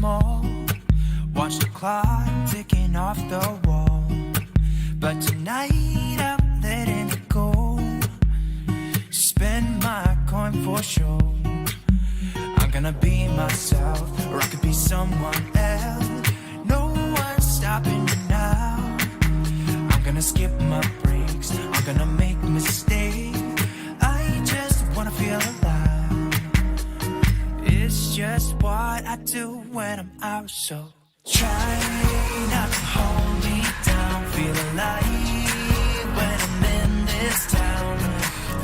small. Watch the clock ticking off the wall. But tonight I'm letting it go. Spend my coin for sure. I'm gonna be myself, or I could be someone else. No one's stopping me now. I'm gonna skip my breaks, I'm gonna make mistakes. I just wanna feel alive. It's just what I do when I'm out, so try not to hold me down. Feel alive when I'm in this town.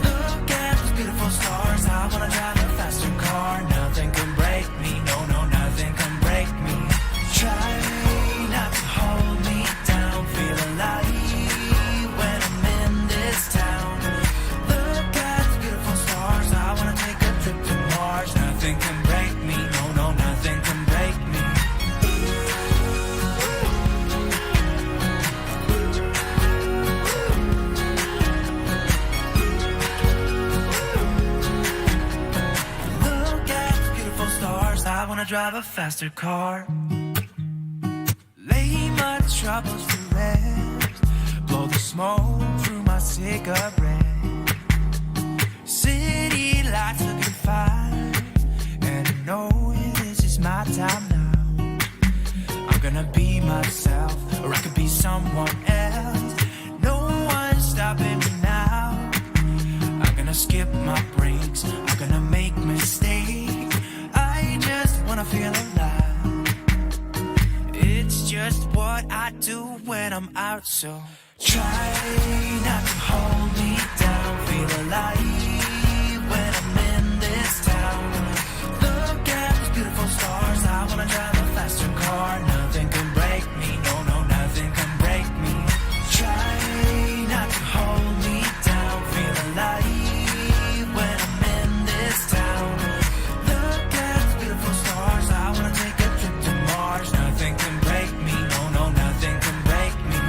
Look at those beautiful stars. I wanna drive a faster car. Nothing can break me, no, no, nothing can break me. Try not to hold me down. Feel alive when I'm in this town. Look at those beautiful stars. I wanna take a trip to Mars. Nothing can break me, no, no, nothing can break me. I wanna drive a faster car. Lay my troubles to rest. Blow the smoke through my cigarette. City lights looking fine, and I know this is my time now. I'm gonna be myself, or I could be someone else. No one's stopping me now. I'm gonna skip my breaks, I'm gonna make mistakes. I just wanna feel alive. It's just what I do when I'm out, so try not to hold me down. Feel alive when I'm in this town. Look at those beautiful stars. I wanna drive a faster car. Nothing can break me, no, no, nothing can break me. Try not to hold me down. Feel alive when I'm in this town. Nothing can break me, no, no, nothing can break me.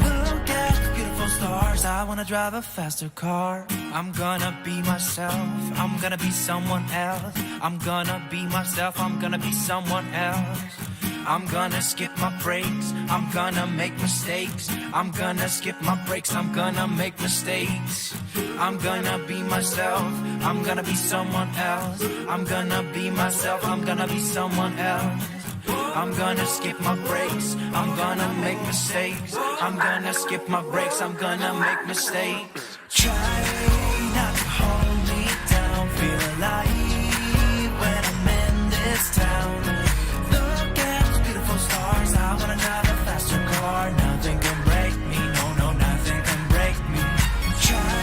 Look at the beautiful stars. I wanna drive a faster car. I'm gonna be myself, I'm gonna be someone else. I'm gonna be myself, I'm gonna be someone else. I'm gonna skip my breaks, I'm gonna make mistakes. I'm gonna skip my breaks, I'm gonna make mistakes. I'm gonna be myself, I'm gonna be someone else. I'm gonna be myself, I'm gonna be someone else. I'm gonna skip my breaks, I'm gonna make mistakes. I'm gonna skip my breaks, I'm gonna make mistakes. Try not to hold me down. Feel alive when I'm in this town. Stars, I wanna drive a faster car. Nothing can break me, no, no, nothing can break me. Try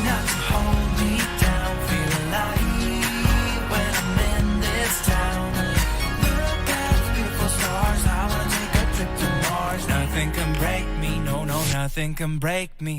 not to hold me down. Feel alive when I'm in this town. Look at the beautiful stars. I wanna take a trip to Mars. Nothing can break me, no, no, nothing can break me.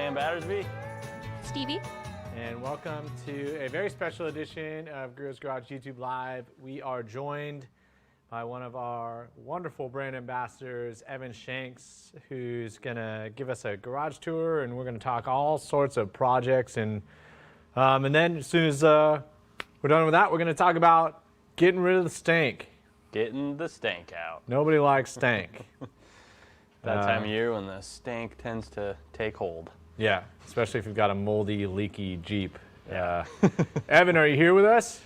Sam Battersby. Stevie. And welcome to a very special edition of Griot's Garage YouTube Live. We are joined by one of our wonderful brand ambassadors, Evan Shanks, who's going to give us a garage tour, and we're going to talk all sorts of projects. And then as soon as we're done with that, we're going to talk about getting rid of the stank. Getting the stank out. Nobody likes stank. That time of year when the stank tends to take hold. Yeah, especially if you've got a moldy, leaky Jeep. Evan, are you here with us?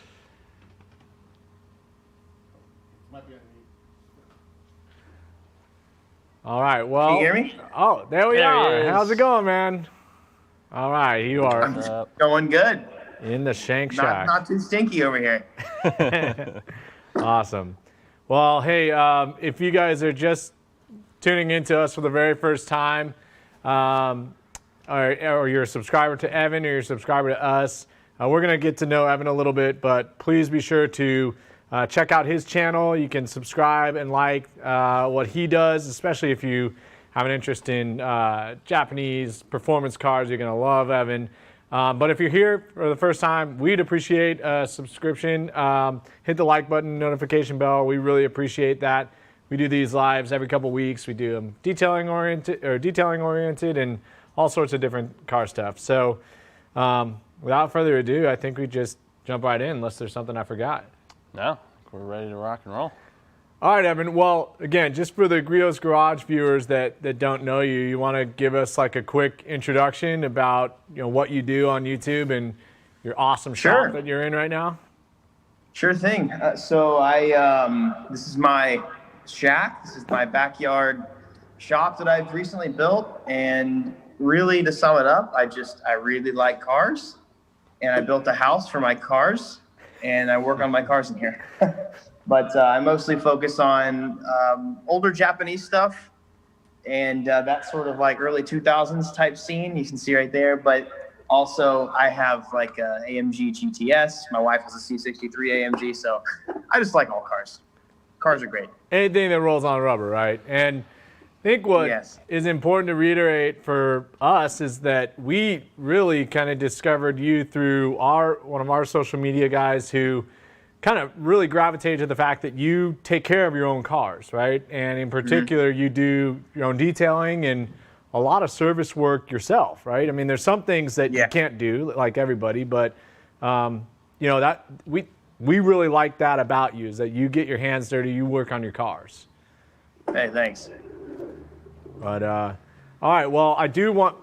All right, well. Can you hear me? Oh, there we There he are. is. How's it going, man? All right, you are Going good. in the Shank Shack. Not too stinky over here. Awesome. Well, hey, if you guys are just tuning into us for the very first time, or you're a subscriber to Evan or you're a subscriber to us, we're going to get to know Evan a little bit, but please be sure to check out his channel. You can subscribe and like what he does, especially if you have an interest in Japanese performance cars. You're going to love Evan. But if you're here for the first time, we'd appreciate a subscription. Hit the like button, notification bell. We really appreciate that. We do these lives every couple weeks. We do them detailing oriented and all sorts of different car stuff. So without further ado, I think we just jump right in unless there's something I forgot. No, we're ready to rock and roll. All right, Evan. Well, again, just for the Griot's Garage viewers that don't know you, you want to give us like a quick introduction about what you do on YouTube and your awesome shop that you're in right now? Sure thing. So this is my shack. This is my backyard shop that I've recently built. And really, to sum it up, I really like cars, and I built a house for my cars, and I work on my cars in here. But I mostly focus on older Japanese stuff, and that sort of like early 2000s type scene you can see right there. But also I have like a AMG GTS. My wife has a C63 AMG, so I just like all cars. Cars are great. Anything that rolls on rubber, right? And I think what is important to reiterate for us is that we really kind of discovered you through one of our social media guys who kind of really gravitated to the fact that you take care of your own cars, right? And in particular, you do your own detailing and a lot of service work yourself, right? I mean, there's some things that you can't do, like everybody, but that we really like that about you, is that you get your hands dirty, you work on your cars. Hey, thanks. But all right, well, I do want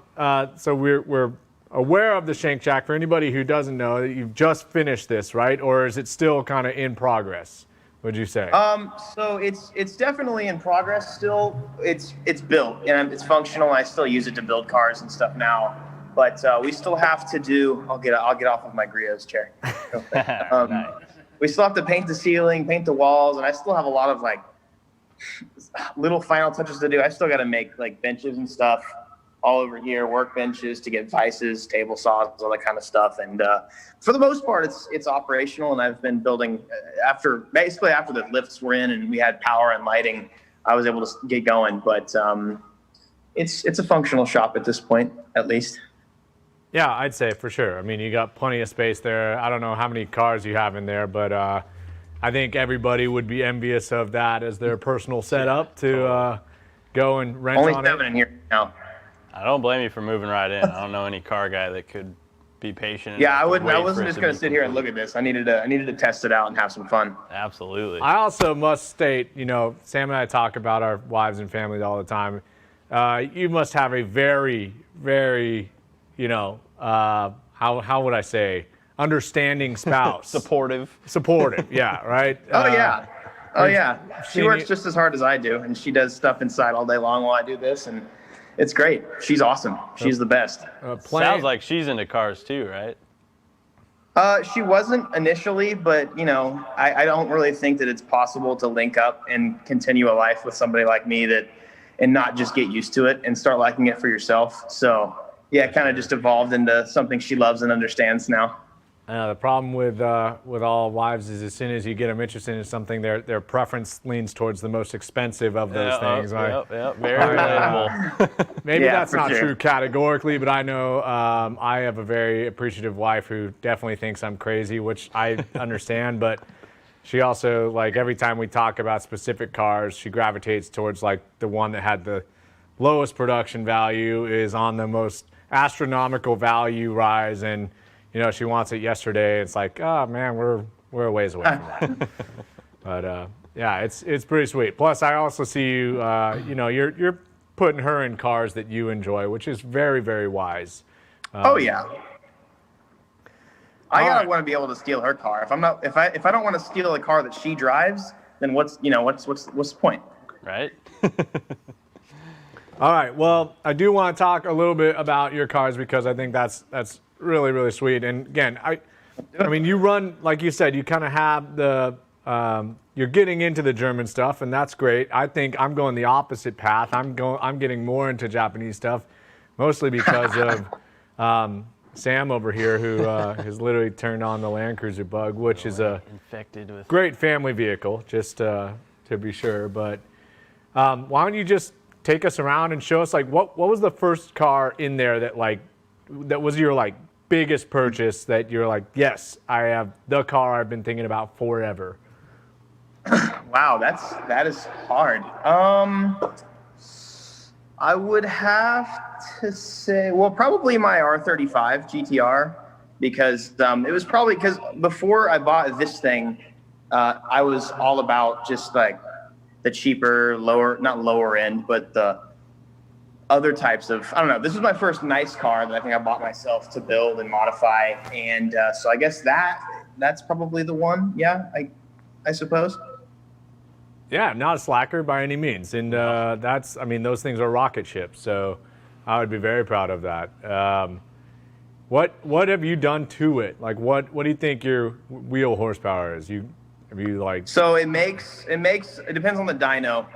so we're aware of the Shank Shack. For anybody who doesn't know, that you've just finished this, right? Or is it still kind of in progress, would you say? So it's definitely in progress still. It's built and it's functional. I still use it to build cars and stuff now. But we still have to do. I'll get off of my Griot's chair. Nice. We still have to paint the ceiling, paint the walls, and I still have a lot of like little final touches to do. I still got to make like benches and stuff all over here, workbenches to get vices, table saws, all that kind of stuff. And for the most part, it's operational. And I've been building basically after the lifts were in and we had power and lighting, I was able to get going. But it's a functional shop at this point, at least. Yeah, I'd say for sure. I mean, you got plenty of space there. I don't know how many cars you have in there, but I think everybody would be envious of that as their personal setup to go and rent on it. Only 7 in here now. I don't blame you for moving right in. I don't know any car guy that could be patient. Yeah, I wasn't just going to sit here and look at this. I needed to test it out and have some fun. Absolutely. I also must state, Sam and I talk about our wives and families all the time. You must have a very, very, how would I say, understanding spouse. Supportive, yeah, right? Oh yeah. She works just as hard as I do, and she does stuff inside all day long while I do this, and it's great. She's awesome. She's the best. Sounds like she's into cars too, right? She wasn't initially, but I don't really think that it's possible to link up and continue a life with somebody like me and not just get used to it and start liking it for yourself. So yeah, it kind of just evolved into something she loves and understands now. The problem with all wives is as soon as you get them interested in something, their preference leans towards the most expensive of those things. Yep, very relatable. Maybe Yeah, that's for not sure. true categorically, but I know I have a very appreciative wife who definitely thinks I'm crazy, which I understand, but she also, like, every time we talk about specific cars, she gravitates towards, like, the one that had the lowest production value is on the most astronomical value rise, and you know, she wants it yesterday. It's like, oh man, we're a ways away from that. But yeah, it's pretty sweet. Plus, I also see you. You know, you're putting her in cars that you enjoy, which is very, very wise. Oh yeah. I all gotta right. want to be able to steal her car. If I don't want to steal a car that she drives, then what's the point? Right? All right. Well, I do want to talk a little bit about your cars because I think that's really, really sweet. And again, I mean, you run, like you said, you kind of have the, you're getting into the German stuff, and that's great. I think I'm going the opposite path. I'm getting more into Japanese stuff, mostly because of Sam over here, who has literally turned on the Land Cruiser bug, which is a Infected with. great family vehicle, just to be sure. But why don't you just take us around and show us, like, what was the first car in there that was your, like, biggest purchase that you're like, yes, I have the car I've been thinking about forever? Wow, that is hard. I would have to say, well, probably my R35 GTR, because it was probably because before I bought this thing, I was all about just like the cheaper, not lower end, but the other types of, I don't know. This was my first nice car that I think I bought myself to build and modify, and so I guess that's probably the one. Yeah, I suppose. Yeah, not a slacker by any means. And I mean, those things are rocket ships, so I would be very proud of that. What have you done to it? Like, what do you think your wheel horsepower is? Have you like? So it depends on the dyno,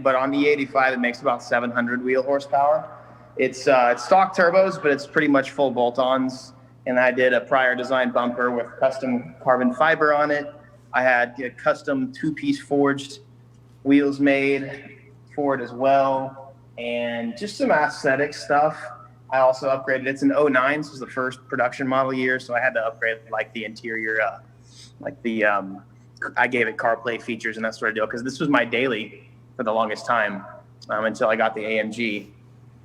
but on the E85 it makes about 700 wheel horsepower. It's stock turbos, but it's pretty much full bolt-ons. And I did a prior design bumper with custom carbon fiber on it. I had a custom two-piece forged wheels made for it as well, and just some aesthetic stuff. I also upgraded. It's an 09, so it was the first production model year, so I had to upgrade like the interior, I gave it CarPlay features and that sort of deal, because this was my daily for the longest time until I got the AMG.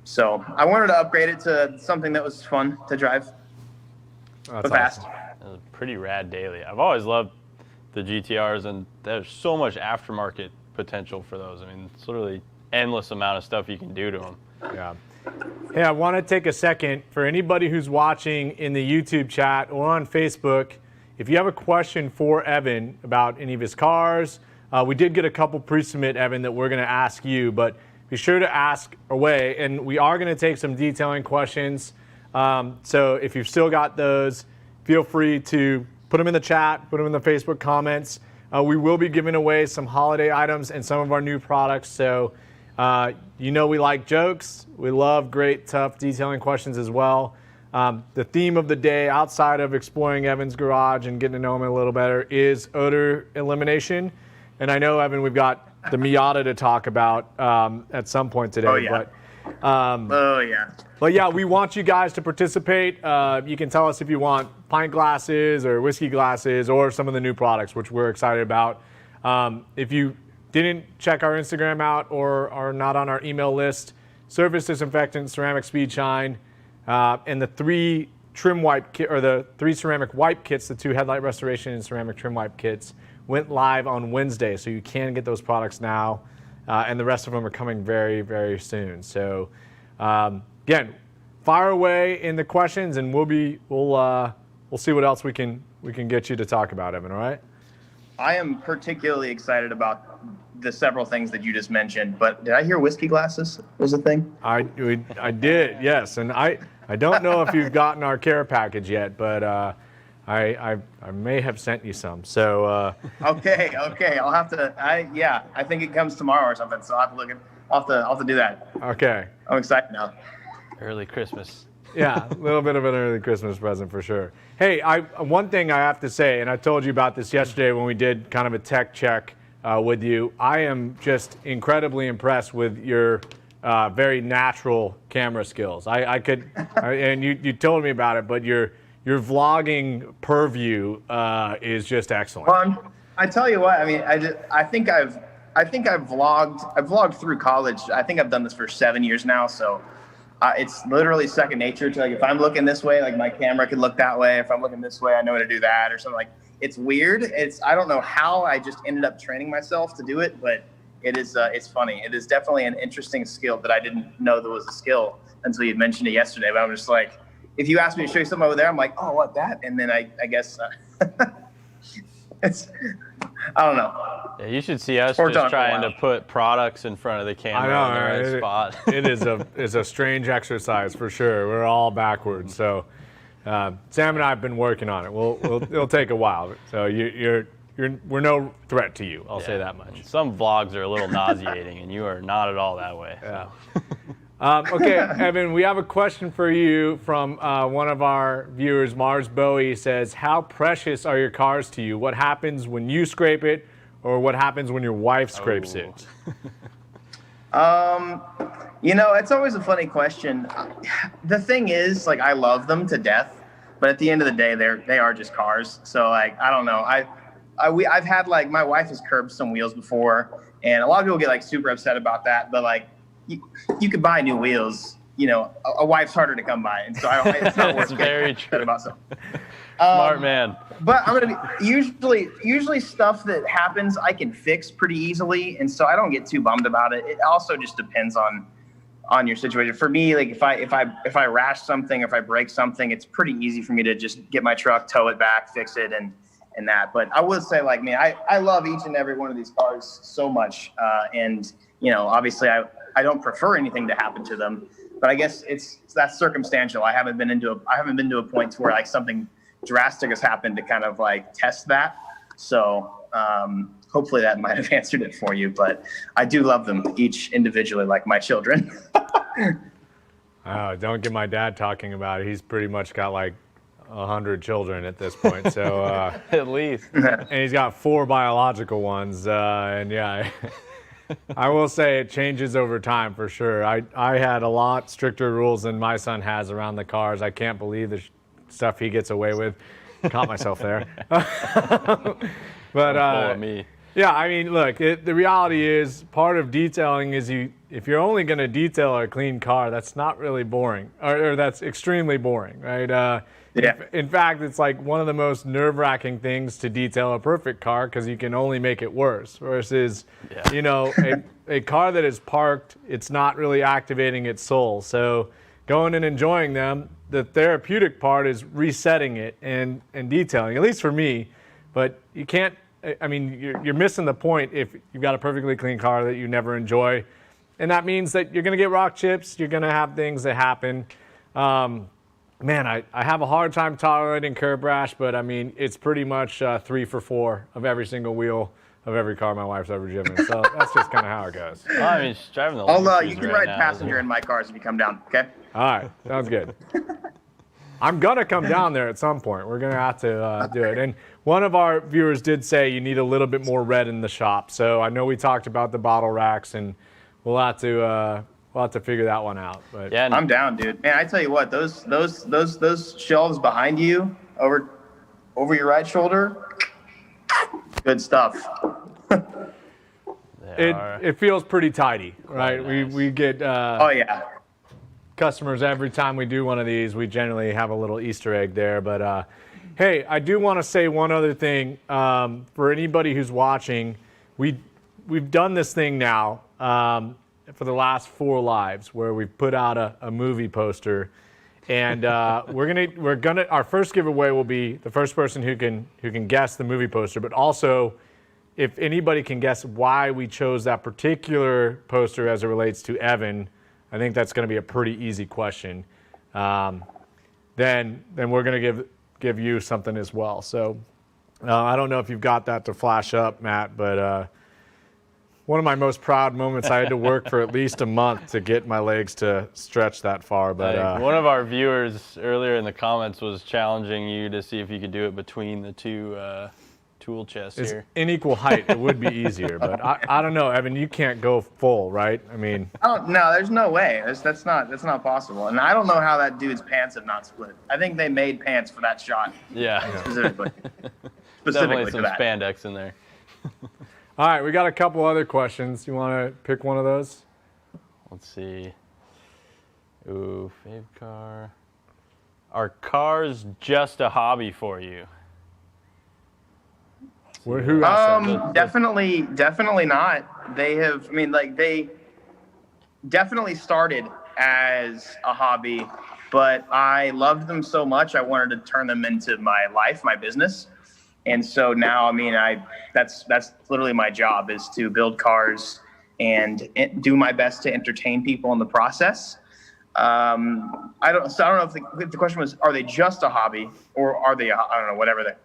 So I wanted to upgrade it to something that was fun to drive, That's but fast. awesome. It was a pretty rad daily. I've always loved the GTRs, and there's so much aftermarket potential for those. I mean, it's literally endless amount of stuff you can do to them. Yeah. Hey, I want to take a second for anybody who's watching in the YouTube chat or on Facebook. If you have a question for Evan about any of his cars, we did get a couple pre-submit, Evan, that we're going to ask you, but be sure to ask away. And we are going to take some detailing questions. So if you've still got those, feel free to put them in the chat, put them in the Facebook comments. We will be giving away some holiday items and some of our new products. So you know we like jokes. We love great, tough detailing questions as well. The theme of the day, outside of exploring Evan's garage and getting to know him a little better, is odor elimination. And I know, Evan, we've got the Miata to talk about at some point today. Oh, yeah. But yeah, we want you guys to participate. You can tell us if you want pint glasses or whiskey glasses or some of the new products, which we're excited about. If you didn't check our Instagram out or are not on our email list, surface disinfectant, ceramic speed shine, and the 3 trim wipe kit, or the 3 ceramic wipe kits, the 2 headlight restoration and ceramic trim wipe kits, went live on Wednesday. So you can get those products now. And the rest of them are coming very, very soon. So, again, fire away in the questions, and we'll see what else we can get you to talk about, Evan. All right? I am particularly excited about the several things that you just mentioned. But did I hear whiskey glasses was a thing? I did, yes. And I don't know if you've gotten our care package yet, but I may have sent you some. So Okay. I'll have to. I think it comes tomorrow or something. So I'll have to look at. I'll have to do that. okay. I'm excited now. Early Christmas. Yeah, a little bit of an early Christmas present for sure. Hey, one thing I have to say, and I told you about this yesterday when we did kind of a tech check with you. I am just incredibly impressed with your very natural camera skills. And you told me about it, but your vlogging purview is just excellent. Well, I tell you what, I mean, I think I've vlogged through college. I think I've done this for 7 years now, so it's literally second nature to, like, if I'm looking this way, like my camera could look that way. If I'm looking this way, I know how to do that or something. Like, it's weird. I don't know how I just ended up training myself to do it, but it's funny. It is definitely an interesting skill that I didn't know there was a skill until you mentioned it yesterday. But I'm just like, if you asked me to show you something over there, I'm like, oh, what, that? And then I guess I don't know. Yeah, you should see us just trying to put products in front of the camera in the right spot. It is a strange exercise for sure. We're all backwards. So Sam and I have been working on it. It'll take a while. So we're no threat to you. I'll say that much. Some vlogs are a little nauseating, and you are not at all that way. Yeah. Okay, Evan, we have a question for you from one of our viewers. Mars Bowie says, how precious are your cars to you? What happens when you scrape it, or what happens when your wife scrapes it? It's always a funny question. The thing is, like, I love them to death, but at the end of the day, they are just cars. So, like, I don't know. I've had, like, my wife has curbed some wheels before, and a lot of people get, like, super upset about that, but, like, you could buy new wheels. A wife's harder to come by, and so it's not worth very true. About something. Smart man. But I'm gonna be usually stuff that happens I can fix pretty easily, and so I don't get too bummed about it. It also just depends on your situation. For me, like if I rash something, if I break something, it's pretty easy for me to just get my truck, tow it back, fix it, and that. But I would say, like, man, I love each and every one of these cars so much, and obviously I don't prefer anything to happen to them, but I guess that's circumstantial. I haven't been to a point where, like, something drastic has happened to kind of, like, test that. So hopefully that might have answered it for you, but I do love them each individually, like my children. Don't get my dad talking about it. He's pretty much got like 100 children at this point. So at least, and he's got 4 biological ones. And yeah. I will say it changes over time for sure. I had a lot stricter rules than my son has around the cars. I can't believe the stuff he gets away with. Caught myself there. But me. Yeah, I mean, look, the reality is part of detailing is if you're only going to detail a clean car, that's not really boring, or that's extremely boring, right? Yeah. In fact, it's like one of the most nerve-wracking things to detail a perfect car because you can only make it worse. Versus, a car that is parked, it's not really activating its soul. So going and enjoying them, the therapeutic part is resetting it and detailing, at least for me. But you can't, I mean, you're missing the point if you've got a perfectly clean car that you never enjoy. And that means that you're going to get rock chips, you're going to have things that happen. Man, I have a hard time tolerating curb rash, but I mean, it's pretty much 3 for 4 of every single wheel of every car my wife's ever driven. So that's just kind of how it goes. Well, I mean, she's driving the you can ride passenger in my cars if you come down, okay? All right, sounds good. I'm going to come down there at some point. We're going to have to do it. And one of our viewers did say you need a little bit more red in the shop. So I know we talked about the bottle racks, and we'll have to figure that one out. But yeah, I'm down, dude. Man, I tell you what, those shelves behind you over your right shoulder, good stuff. It feels pretty tidy, right? Nice. We get Oh yeah. customers every time we do one of these. We generally have a little Easter egg there. But hey, I do want to say one other thing for anybody who's watching. We've done this thing now for the last 4 lives where we've put out a movie poster, and we're gonna our first giveaway will be the first person who can guess the movie poster, but also if anybody can guess why we chose that particular poster as it relates to Evan, I think that's going to be a pretty easy question. Then we're going to give you something as well. So I don't know if you've got that to flash up, Matt, but one of my most proud moments. I had to work for at least a month to get my legs to stretch that far. But One of our viewers earlier in the comments was challenging you to see if you could do it between the two tool chests it's here. in equal height. It would be easier, but I don't know, Evan. You can't go full, right? I mean, Oh no, there's no way. That's not possible. And I don't know how that dude's pants have not split. I think they made pants for that shot Yeah. specifically. Definitely for some that. spandex in there. all right, we got a couple other questions. You want to pick one of those? Let's see. Ooh, fave car. Are cars just a hobby for you? Who asked that? Definitely not. They have, I mean, like they definitely started as a hobby, but I loved them so much I wanted to turn them into my life, my business. And so now, I mean, that's literally my job, is to build cars and do my best to entertain people in the process. I don't know if the question was, are they just a hobby, or are they, I don't know, whatever the,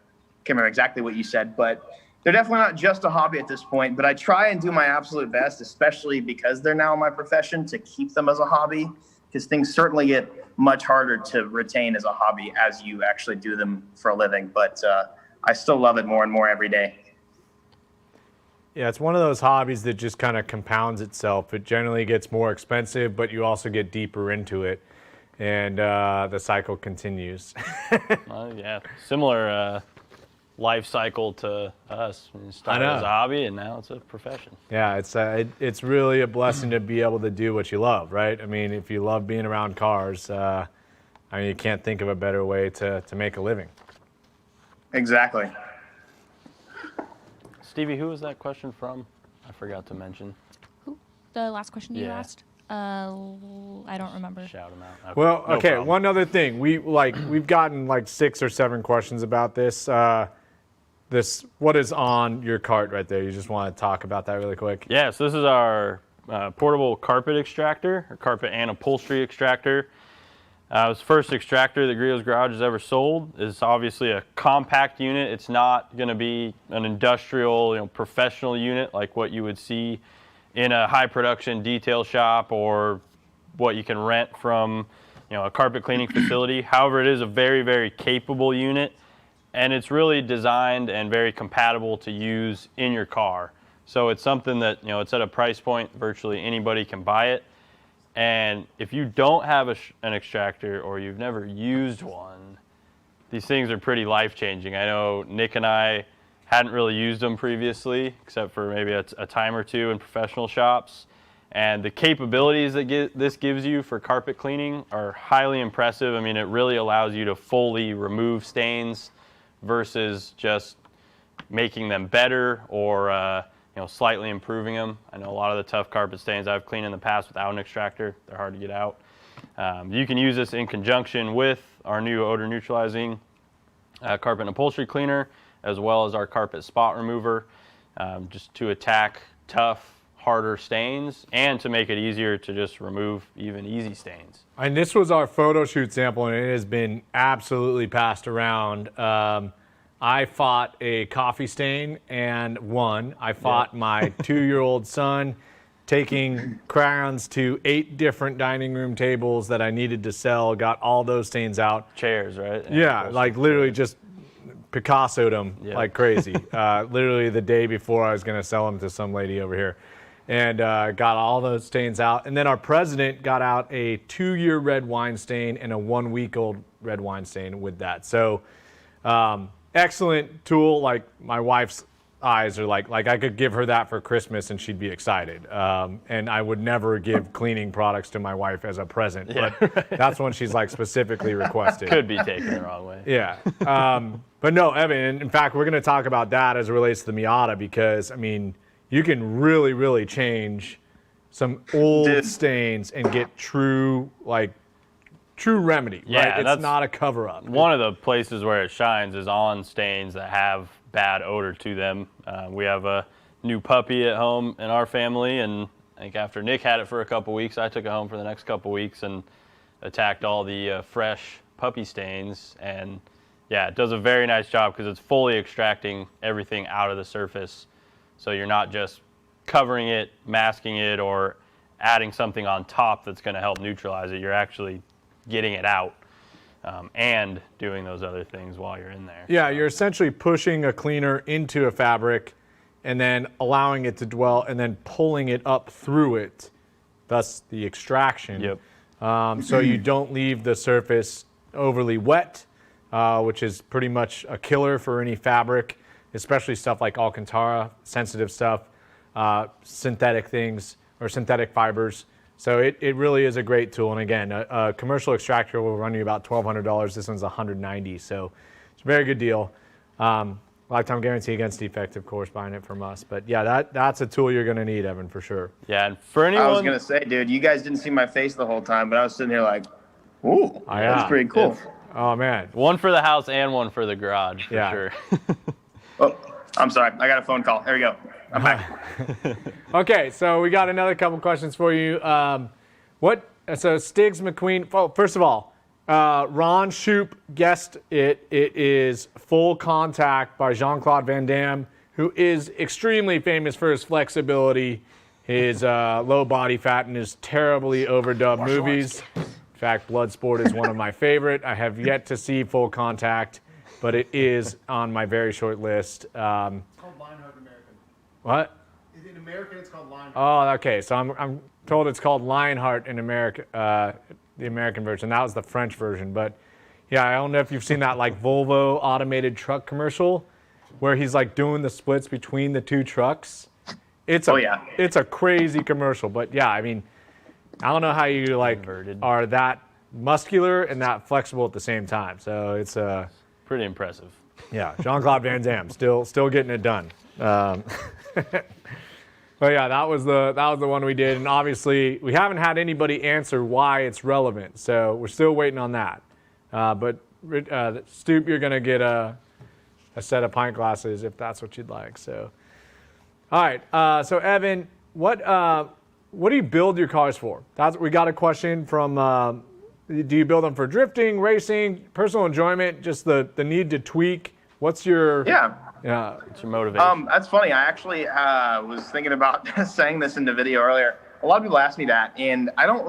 can't remember exactly what you said, but they're definitely not just a hobby at this point. But I try and do my absolute best, especially because they're now my profession, to keep them as a hobby, because things certainly get much harder to retain as a hobby as you actually do them for a living. But I still love it more and more every day. Yeah, it's one of those hobbies that just kind of compounds itself. It generally gets more expensive, but you also get deeper into it, and the cycle continues. Yeah, similar life cycle to us. We started as a hobby, and now it's a profession. Yeah, it's really a blessing to be able to do what you love, right? I mean, if you love being around cars, I mean, you can't think of a better way to make a living. Exactly. Stevie, who was that question from? I forgot to mention. Who? The last question you Yeah. asked? I don't remember. Shout him out. Okay, Well, no okay. problem. One other thing, we've gotten like 6 or 7 questions about this. What is on your cart right there? You just want to talk about that really quick? Yeah, so this is our portable carpet extractor, or carpet and upholstery extractor. It was the first extractor that Griot's Garage has ever sold. It's obviously a compact unit. It's not going to be an industrial, professional unit like what you would see in a high production detail shop or what you can rent from, a carpet cleaning facility. However, it is a very, very capable unit, and it's really designed and very compatible to use in your car. So it's something that, it's at a price point virtually anybody can buy it. And if you don't have an extractor, or you've never used one, these things are pretty life-changing. I know Nick and I hadn't really used them previously, except for maybe a time or two in professional shops. And the capabilities that this gives you for carpet cleaning are highly impressive. I mean, it really allows you to fully remove stains versus just making them better or slightly improving them. I know a lot of the tough carpet stains I've cleaned in the past without an extractor, they're hard to get out. You can use this in conjunction with our new odor neutralizing carpet and upholstery cleaner, as well as our carpet spot remover, just to attack tough, harder stains and to make it easier to just remove even easy stains. And this was our photo shoot sample, and it has been absolutely passed around. I fought a coffee stain and won. I fought my 2-year-old son taking crayons to 8 different dining room tables that I needed to sell, got all those stains out. Chairs, right? Yeah, like literally just Picasso'd them like crazy. Literally the day before I was going to sell them to some lady over here. And got all those stains out. And then our president got out a 2-year red wine stain and a 1-week-old red wine stain with that. So excellent tool. Like my wife's eyes are like I could give her that for Christmas and she'd be excited. And I would never give cleaning products to my wife as a present, but that's when she's like specifically requested. Could be taken the wrong way. Yeah. But no, Evan, in fact, we're going to talk about that as it relates to the Miata, because I mean, you can really, really change some old stains and get true remedy, right? It's not a cover-up. One of the places where it shines is on stains that have bad odor to them. We have a new puppy at home in our family, and I think after Nick had it for a couple weeks, I took it home for the next couple weeks and attacked all the fresh puppy stains. And yeah, it does a very nice job because it's fully extracting everything out of the surface. So you're not just covering it, masking it, or adding something on top that's going to help neutralize it. You're actually getting it out and doing those other things while you're in there. Yeah, you're essentially pushing a cleaner into a fabric and then allowing it to dwell and then pulling it up through it, thus the extraction. Yep. So you don't leave the surface overly wet, which is pretty much a killer for any fabric, especially stuff like Alcantara, sensitive stuff, synthetic things, or synthetic fibers. So it really is a great tool. And again, a commercial extractor will run you about $1,200. This one's $190, so it's a very good deal. Lifetime guarantee against defect, of course, buying it from us. But yeah, that's a tool you're going to need, Evan, for sure. Yeah, and for anyone... I was going to say, dude, you guys didn't see my face the whole time, but I was sitting here like, ooh, that's pretty cool. Oh, man. One for the house and one for the garage, for sure. Oh, I'm sorry. I got a phone call. There we go. I'm back. Okay, so we got another couple questions for you. So Stiggs McQueen, well, first of all, Ron Shoup guessed it. It is Full Contact by Jean-Claude Van Damme, who is extremely famous for his flexibility, his low body fat, and his terribly overdubbed movies. In fact, Bloodsport is one of my favorite. I have yet to see Full Contact, but it is on my very short list. What? In American, it's called Lionheart. Oh, okay. So I'm told it's called Lionheart in America, the American version. That was the French version. But yeah, I don't know if you've seen that like Volvo automated truck commercial where he's like doing the splits between the two trucks. It's a crazy commercial. But yeah, I mean, I don't know how you like are that muscular and that flexible at the same time. So it's pretty impressive. Yeah, Jean-Claude Van Damme still getting it done. But yeah, that was the one we did, and obviously we haven't had anybody answer why it's relevant, so we're still waiting on that. But Stoop, you're gonna get a set of pint glasses if that's what you'd like. So, all right. So Evan, what do you build your cars for? We got a question from. Do you build them for drifting, racing, personal enjoyment, just the need to tweak? What's your What's your motivation? That's funny. I actually was thinking about saying this in the video earlier. A lot of people ask me that, and I don't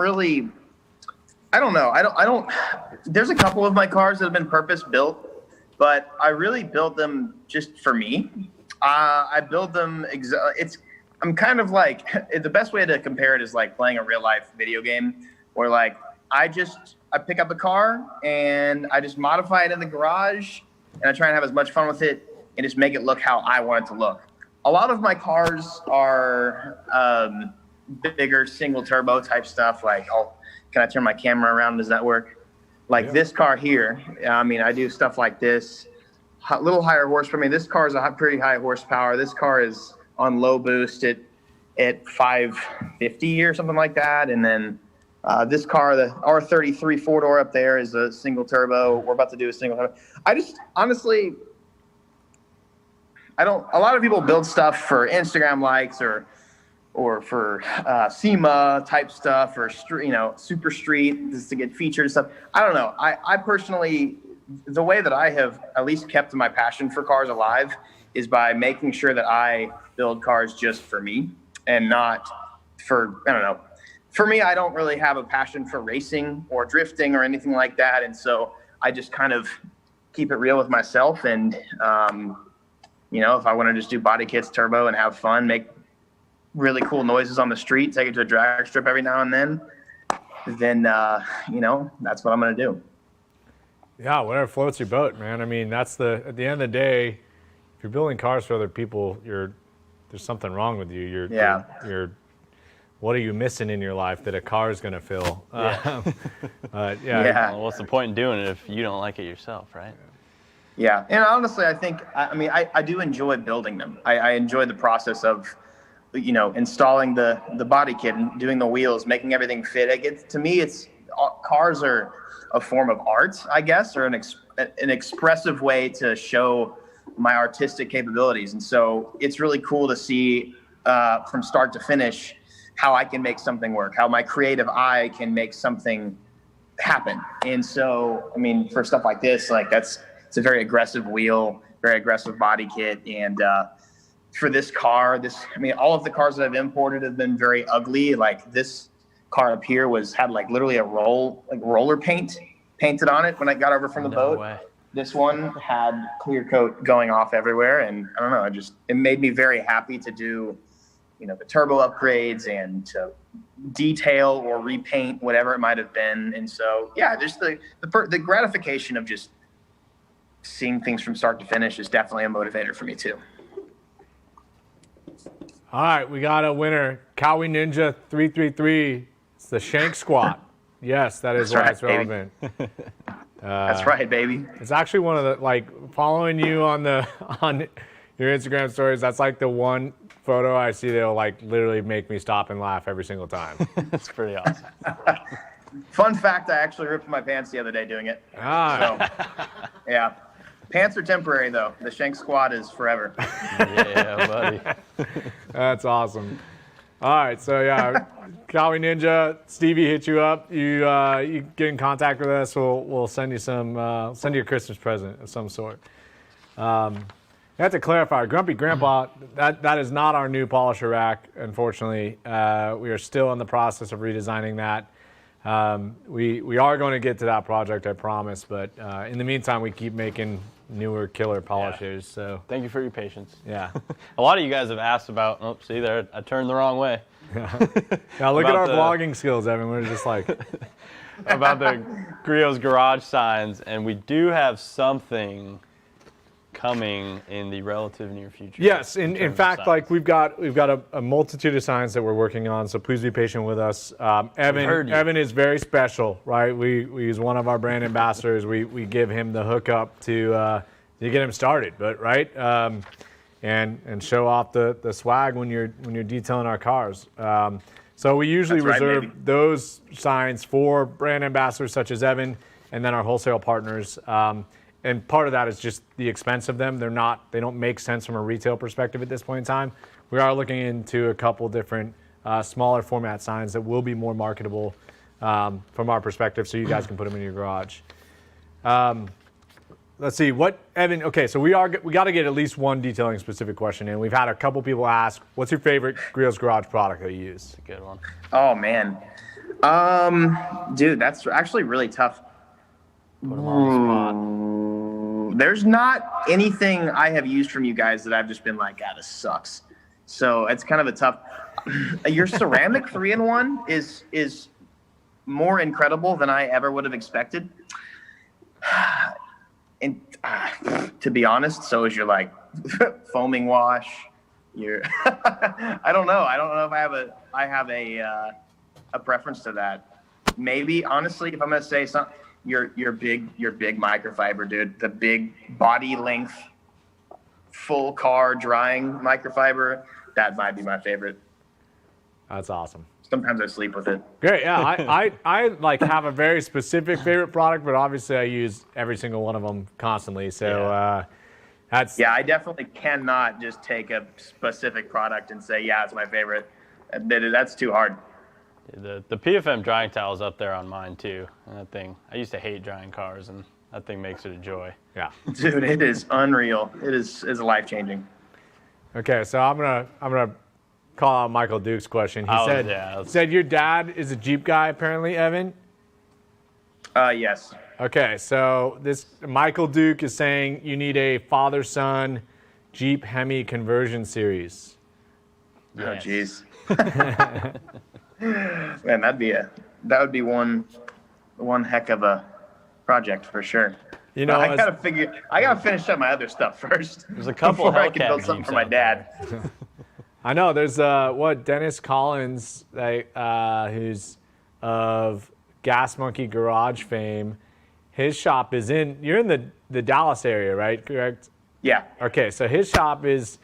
know. There's a couple of my cars that have been purpose built, but I really built them just for me. I build them. I'm kind of like, the best way to compare it is like playing a real life video game, where like I pick up a car and I just modify it in the garage, and I try and have as much fun with it and just make it look how I want it to look. A lot of my cars are bigger single turbo type stuff. Like, can I turn my camera around? Does that work? Like this car here, I mean, I do stuff like this, a little higher horsepower. I mean, this car is a pretty high horsepower. This car is on low boost at 550 or something like that. And then this car, the R33 four-door up there, is a single turbo. We're about to do a single turbo. Honestly, a lot of people build stuff for Instagram likes or for SEMA type stuff or super street just to get featured and stuff. I don't know. I personally, the way that I have at least kept my passion for cars alive is by making sure that I build cars just for me and not for, I don't know. For me, I don't really have a passion for racing or drifting or anything like that. And so I just kind of keep it real with myself. And, if I want to just do body kits, turbo, and have fun, make really cool noises on the street, take it to a drag strip every now and then that's what I'm going to do. Yeah, whatever floats your boat, man. I mean, at the end of the day, if you're building cars for other people, there's something wrong with you. You're what are you missing in your life that a car is going to fill? Well, what's the point in doing it if you don't like it yourself, right? Yeah, and honestly, I think, I do enjoy building them. I enjoy the process of, installing the body kit and doing the wheels, making everything fit. To me, cars are a form of art, I guess, or an expressive way to show my artistic capabilities. And so it's really cool to see from start to finish how I can make something work, how my creative eye can make something happen. And so, for stuff like this, it's a very aggressive wheel, very aggressive body kit. And for this car. I mean, all of the cars that I've imported have been very ugly. Like this car up here had like literally a roller paint painted on it when I got over from the boat. Way. This one had clear coat going off everywhere, and I don't know, it made me very happy to do, you know, the turbo upgrades and to detail or repaint whatever it might have been. And so, yeah, just the gratification of just seeing things from start to finish is definitely a motivator for me too. All right, we got a winner, Cowie Ninja 333. It's the Shanks squat. Yes, that is why it's relevant. That's right, baby. It's actually one of the, like, following you on your Instagram stories. That's like the one photo I see that'll like literally make me stop and laugh every single time. That's pretty awesome. Fun fact: I actually ripped my pants the other day doing it. Ah. So, yeah. Pants are temporary though. The Shanks squat is forever. Yeah, buddy. That's awesome. All right, so yeah, Cowie Ninja, Stevie hit you up. You get in contact with us. We'll send you send you a Christmas present of some sort. I have to clarify, Grumpy Grandpa, that is not our new polisher rack, unfortunately. We are still in the process of redesigning that. We are going to get to that project, I promise, but in the meantime, we keep making newer killer polishers. Yeah. So thank you for your patience. Yeah. A lot of you guys have asked about, oh, see there, I turned the wrong way. Yeah, look at our vlogging skills, Evan. We're just like... about the Griot's Garage signs, and we do have something coming in the relative near future. Yes, in fact, like we've got a multitude of signs that we're working on, so please be patient with us. Evan is very special, right? We use one of our brand ambassadors. We give him the hookup to get him started, but right, and show off the swag when you're detailing our cars. So we usually reserve those signs for brand ambassadors such as Evan, and then our wholesale partners. And part of that is just the expense of them. They don't make sense from a retail perspective at this point in time. We are looking into a couple different smaller format signs that will be more marketable from our perspective, so you guys can put them in your garage. Let's see, Evan, okay, so we got to get at least one detailing specific question in. We've had a couple people ask, what's your favorite Griot's Garage product that you use? That's a good one. Oh, man. Dude, that's actually really tough. Put them on the spot. There's not anything I have used from you guys that I've just been like, God, this sucks. So it's kind of a tough. Your ceramic 3-in-1 is more incredible than I ever would have expected. And to be honest, so is your like foaming wash. Your I don't know if I have a preference to that. Maybe honestly, if I'm gonna say something. Your big microfiber, dude. The big body length, full car drying microfiber. That might be my favorite. That's awesome. Sometimes I sleep with it. Great, yeah. I like have a very specific favorite product, but obviously I use every single one of them constantly. So that's I definitely cannot just take a specific product and say, yeah, it's my favorite. That's too hard. The PFM drying towel is up there on mine too. And that thing, I used to hate drying cars, and that thing makes it a joy. Yeah, dude, it is unreal. It's life changing. Okay, so I'm gonna call out Michael Duke's question. He said your dad is a Jeep guy apparently, Evan. Yes. Okay, so this Michael Duke is saying you need a father-son Jeep Hemi conversion series. Yes. Oh, jeez. Man, that would be one heck of a project for sure. You know, I gotta finish up my other stuff first. There's a couple before I can Hellcat build something Jeeps for my out dad. I know there's Dennis Collins, who's of Gas Monkey Garage fame. His shop is you're in the Dallas area, right? Correct? Yeah. Okay, so his shop is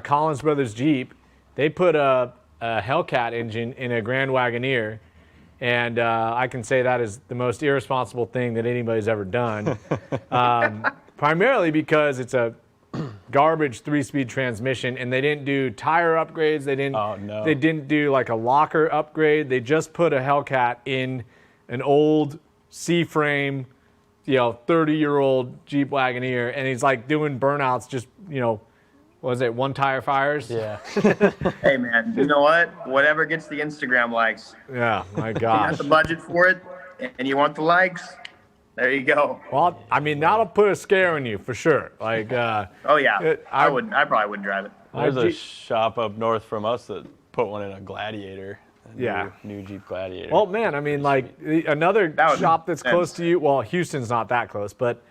Collins Brothers Jeep. They put a Hellcat engine in a Grand Wagoneer, and I can say that is the most irresponsible thing that anybody's ever done. Primarily because it's a garbage 3-speed transmission, and they didn't do tire upgrades. They didn't do like a locker upgrade. They just put a Hellcat in an old C-frame, 30-year-old Jeep Wagoneer, and he's like doing burnouts just was it one tire fires? Yeah. Hey, man, you know what? Whatever gets the Instagram likes. Yeah, my You got gosh. the budget for it, and you want the likes. There you go. Well, I mean, that'll put a scare in you for sure. Like, Oh yeah, I probably wouldn't drive it. There's a shop up north from us that put one in a Gladiator. Yeah. New Jeep Gladiator. Well, man, I mean, like another That would shop make that's close sense. to you. Well, Houston's not that close, but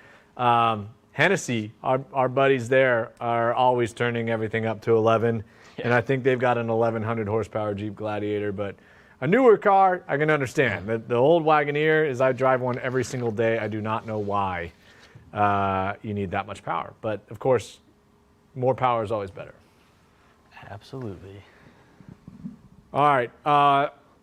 Hennessy, our buddies there are always turning everything up to 11, and I think they've got an 1100 horsepower Jeep Gladiator. But a newer car, I can understand. The old Wagoneer is I drive one every single day. I do not know why you need that much power, but of course, more power is always better. Absolutely. All right.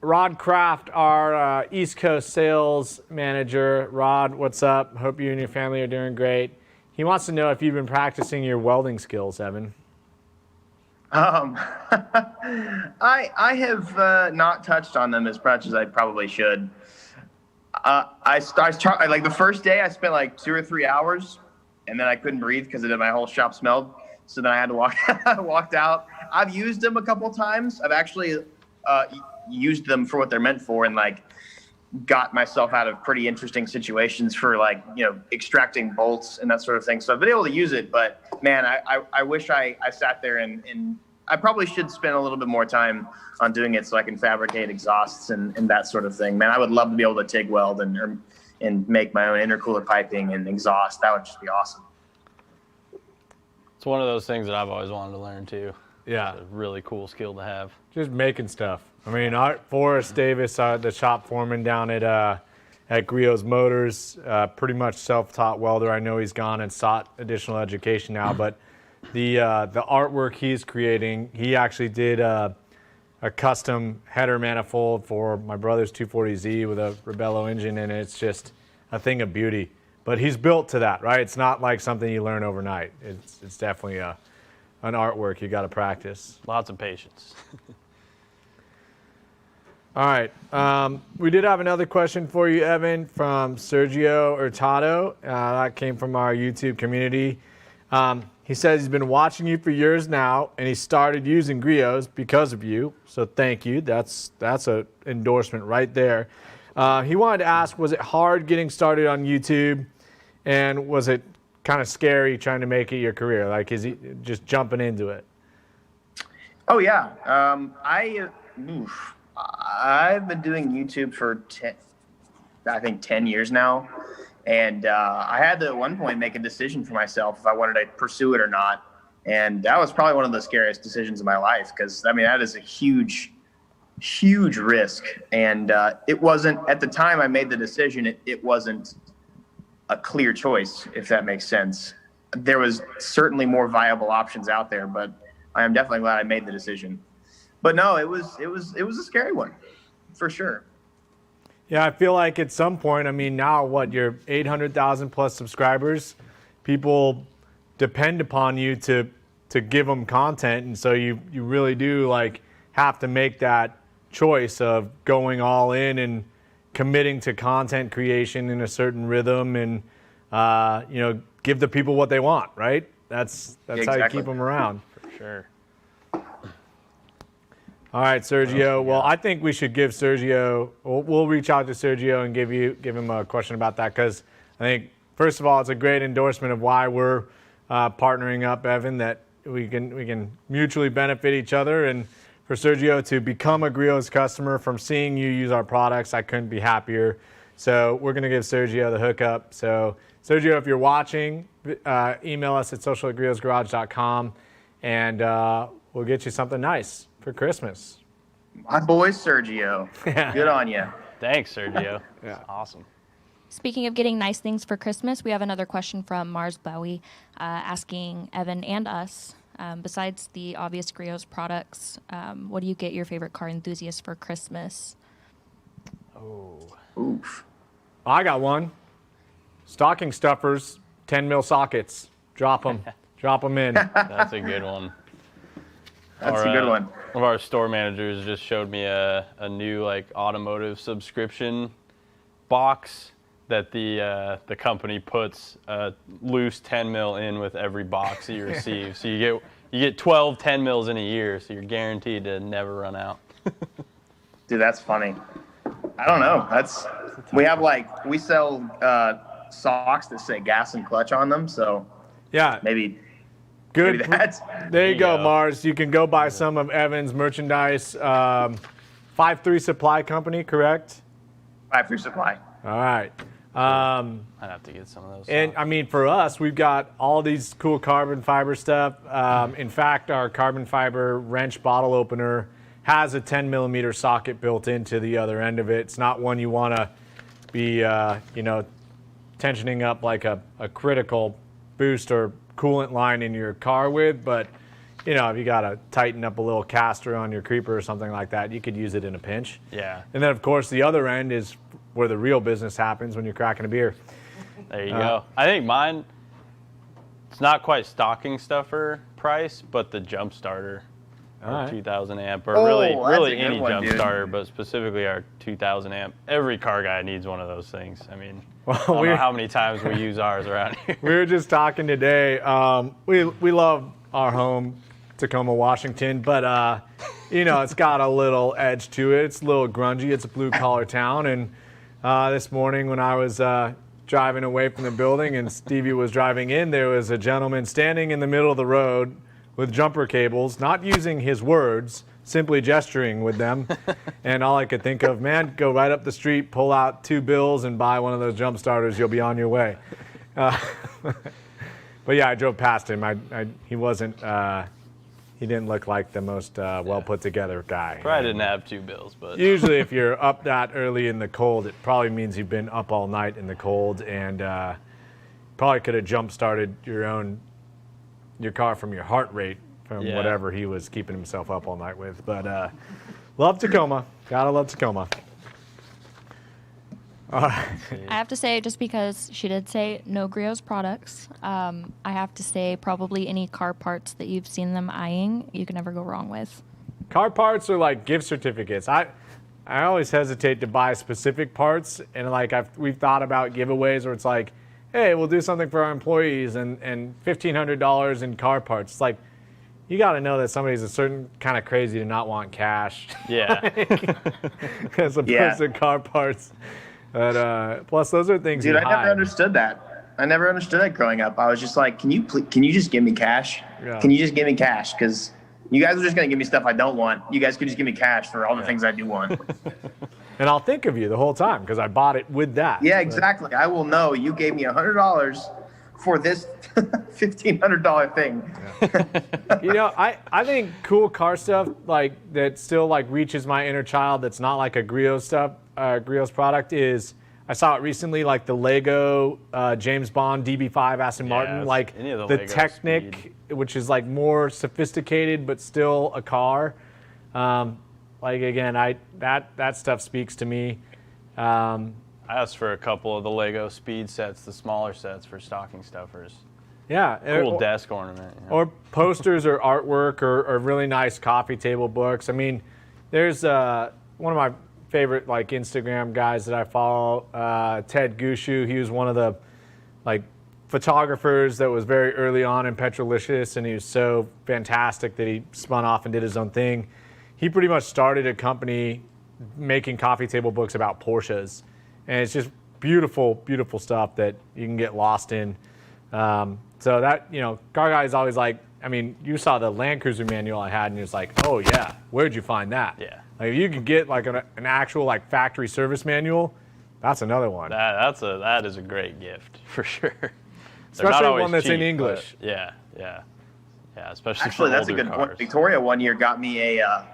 Rod Kraft, our East Coast sales manager. Rod, what's up? Hope you and your family are doing great. He wants to know if you've been practicing your welding skills, Evan. I have not touched on them as much as I probably should. I like the first day I spent like 2 or 3 hours, and then I couldn't breathe because my whole shop smelled. So then I had to walked out. I've used them a couple times. I've actually used them for what they're meant for, and like got myself out of pretty interesting situations for like, extracting bolts and that sort of thing. So I've been able to use it, but man, I wish I sat there and I probably should spend a little bit more time on doing it so I can fabricate exhausts and that sort of thing. Man, I would love to be able to TIG weld and make my own intercooler piping and exhaust. That would just be awesome. It's one of those things that I've always wanted to learn too. Yeah. It's a really cool skill to have. Just making stuff. I mean, Forrest Davis, the shop foreman down at Griot's Motors, pretty much self-taught welder. I know he's gone and sought additional education now, but the artwork he's creating, he actually did a custom header manifold for my brother's 240Z with a Rebello engine, and it's just a thing of beauty. But he's built to that, right? It's not like something you learn overnight. It's definitely an artwork you got to practice. Lots of patience. All right. We did have another question for you, Evan, from Sergio Hurtado. That came from our YouTube community. He says he's been watching you for years now, and he started using Griots because of you. So thank you. That's an endorsement right there. He wanted to ask, was it hard getting started on YouTube, and was it kind of scary trying to make it your career? Like, is he just jumping into it? Oh yeah. I've been doing YouTube for 10 years now. And I had to at one point make a decision for myself if I wanted to pursue it or not. And that was probably one of the scariest decisions of my life, because I mean, that is a huge risk. And it wasn't, at the time I made the decision, it wasn't a clear choice, if that makes sense. There was certainly more viable options out there, but I am definitely glad I made the decision. But no, it was a scary one, for sure. Yeah, I feel like at some point, I mean, now what, you're 800,000 plus subscribers, people depend upon you to give them content, and so you really do like have to make that choice of going all in and committing to content creation in a certain rhythm, and give the people what they want, right? That's Yeah, how you exactly. keep them around. For sure. All right, Sergio. Well, I think we should give Sergio. We'll reach out to Sergio and give him a question about that, because I think first of all, it's a great endorsement of why we're partnering up, Evan. That we can mutually benefit each other, and for Sergio to become a Griot's customer from seeing you use our products, I couldn't be happier. So we're gonna give Sergio the hookup. So Sergio, if you're watching, email us at social@griotsgarage.com, and we'll get you something nice for Christmas. My boy Sergio, good on you. Thanks, Sergio. Yeah. That's awesome. Speaking of getting nice things for Christmas, we have another question from Mars Bowie asking Evan and us, besides the obvious Griot's products, what do you get your favorite car enthusiast for Christmas? Oof. I got one. Stocking stuffers, 10 mil sockets. Drop them in. That's a good one. That's a good one. One of our store managers just showed me a new like automotive subscription box that the company puts a loose 10 mil in with every box that you receive. So you You get 12 10 mils in a year, so you're guaranteed to never run out. Dude, that's funny. I don't know. We sell socks that say gas and clutch on them, so Yeah. maybe Good. maybe that's There you go, go. Mars. You can go buy some of Evan's merchandise. 5-3 Supply Company, correct? 5-3 Supply. All right. I'd have to get some of those. And socks. I mean, for us, we've got all these cool carbon fiber stuff. In fact, our carbon fiber wrench bottle opener has a 10 millimeter socket built into the other end of it. It's not one you want to be, tensioning up like a critical boost or coolant line in your car with, but if you got to tighten up a little caster on your creeper or something like that, you could use it in a pinch. Yeah. And then, of course, the other end is where the real business happens when you're cracking a beer. There you go. I think mine, it's not quite stocking stuffer price, but the jump starter, All our right. 2000 amp, or Oh, really that's a good any one, jump dude. starter, but specifically our 2000 amp. Every car guy needs one of those things. I mean, I Well, don't know how many times we use ours around here. We were just talking today. We love our home, Tacoma, Washington, but it's got a little edge to it. It's a little grungy. It's a blue collar town. And this morning when I was driving away from the building and Stevie was driving in, there was a gentleman standing in the middle of the road with jumper cables, not using his words, simply gesturing with them. And all I could think of, man, go right up the street, pull out 2 bills and buy one of those jump starters. You'll be on your way. But yeah, I drove past him. He wasn't. He didn't look like the most well put together guy. Probably didn't have 2 bills, but Usually, if you're up that early in the cold, it probably means you've been up all night in the cold, and probably could have jump started your car from your heart rate from Yeah. whatever he was keeping himself up all night with. But love Tacoma. Gotta love Tacoma. All right. I have to say, just because she did say no Griot's products, I have to say probably any car parts that you've seen them eyeing, you can never go wrong with. Car parts are like gift certificates. I always hesitate to buy specific parts, and we've thought about giveaways where it's like, hey, we'll do something for our employees and $1,500 in car parts. It's like, you got to know that somebody's a certain kind of crazy to not want cash yeah. as opposed to car parts. But plus, those are things Dude, you I never hide. understood that. I never understood that growing up. I was just like, can you just give me cash? Yeah. Can you just give me cash? Because you guys are just going to give me stuff I don't want. You guys could just give me cash for all the things I do want. And I'll think of you the whole time because I bought it with that. Yeah, exactly. I will know you gave me $100 for this $1,500 thing. I think cool car stuff like that still like reaches my inner child. That's not like a Griot's product is. I saw it recently, like the Lego James Bond DB5 Aston Martin, it's like any of the the Lego Technic, speed. which is like more sophisticated but still a car. Like again, that stuff speaks to me. I asked for a couple of the Lego speed sets, the smaller sets for stocking stuffers. Yeah, Cool desk ornament. or posters or artwork or really nice coffee table books. I mean, there's one of my favorite like Instagram guys that I follow, Ted Gushu. He was one of the like photographers that was very early on in Petrolicious, and he was so fantastic that he spun off and did his own thing. He pretty much started a company making coffee table books about Porsches, and it's just beautiful, beautiful stuff that you can get lost in. So that, car guy is always like, I mean, you saw the Land Cruiser manual I had, and you're just like, oh yeah, where'd you find that? Yeah. Like if you could get like an actual like factory service manual, that's another one. That is a great gift for sure. They're Especially not always one that's in cheap, English. but Yeah, especially Actually, for that's a older good cars. point. Victoria one year got me a.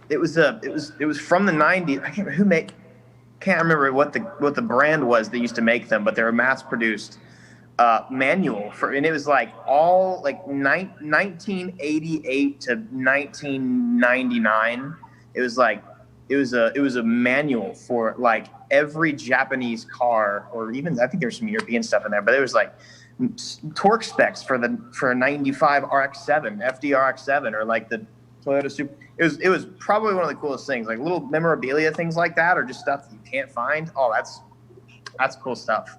It was from the '90s. I can't remember what the brand was that used to make them, but they were mass produced. Manual and it was like all like 1988 to 1999. It was a manual for like every Japanese car, or even I think there's some European stuff in there, but it was like torque specs for a 95 RX-7, FD RX-7, or like the Toyota Super. It was probably one of the coolest things, like little memorabilia things like that, or just stuff that you can't find. Oh, that's cool stuff.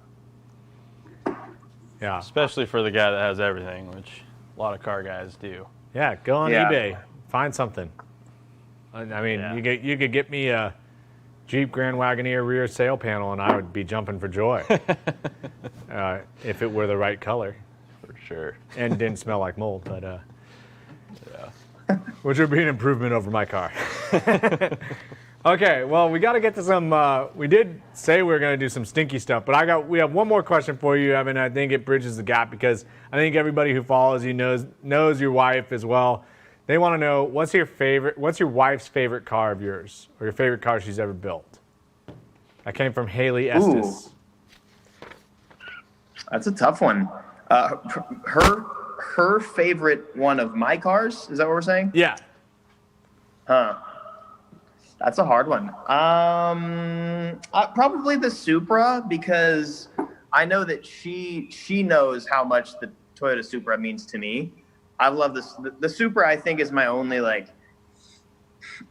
Yeah. Especially for the guy that has everything, which a lot of car guys do. Yeah, go on Yeah. eBay, find something. I mean, Yeah. you could get me a Jeep Grand Wagoneer rear sail panel, and I would be jumping for joy. If it were the right color For sure. and didn't smell like mold, but which would be an improvement over my car. Okay, well, we got to get to some. We did say we were going to do some stinky stuff, but we have one more question for you, Evan. I think it bridges the gap because I think everybody who follows you knows your wife as well. They want to know what's your wife's favorite car of yours, or your favorite car she's ever built. That came from Haley Estes. That's a tough one. Her favorite one of my cars. Is that what we're saying? Yeah. Huh. That's a hard one. Probably the Supra, because I know that she knows how much the Toyota Supra means to me. I love this. The Supra, I think, is my only like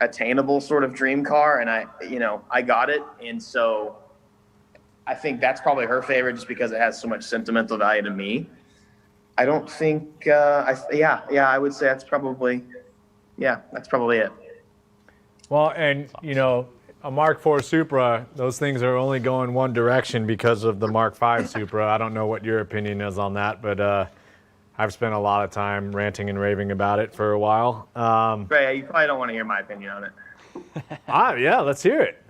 attainable sort of dream car, and I got it, and so I think that's probably her favorite just because it has so much sentimental value to me. I don't think. I would say that's probably it. Well, and a Mark IV Supra, those things are only going one direction because of the Mark V Supra. I don't know what your opinion is on that, but I've spent a lot of time ranting and raving about it for a while. Right, you probably don't want to hear my opinion on it. Yeah, let's hear it.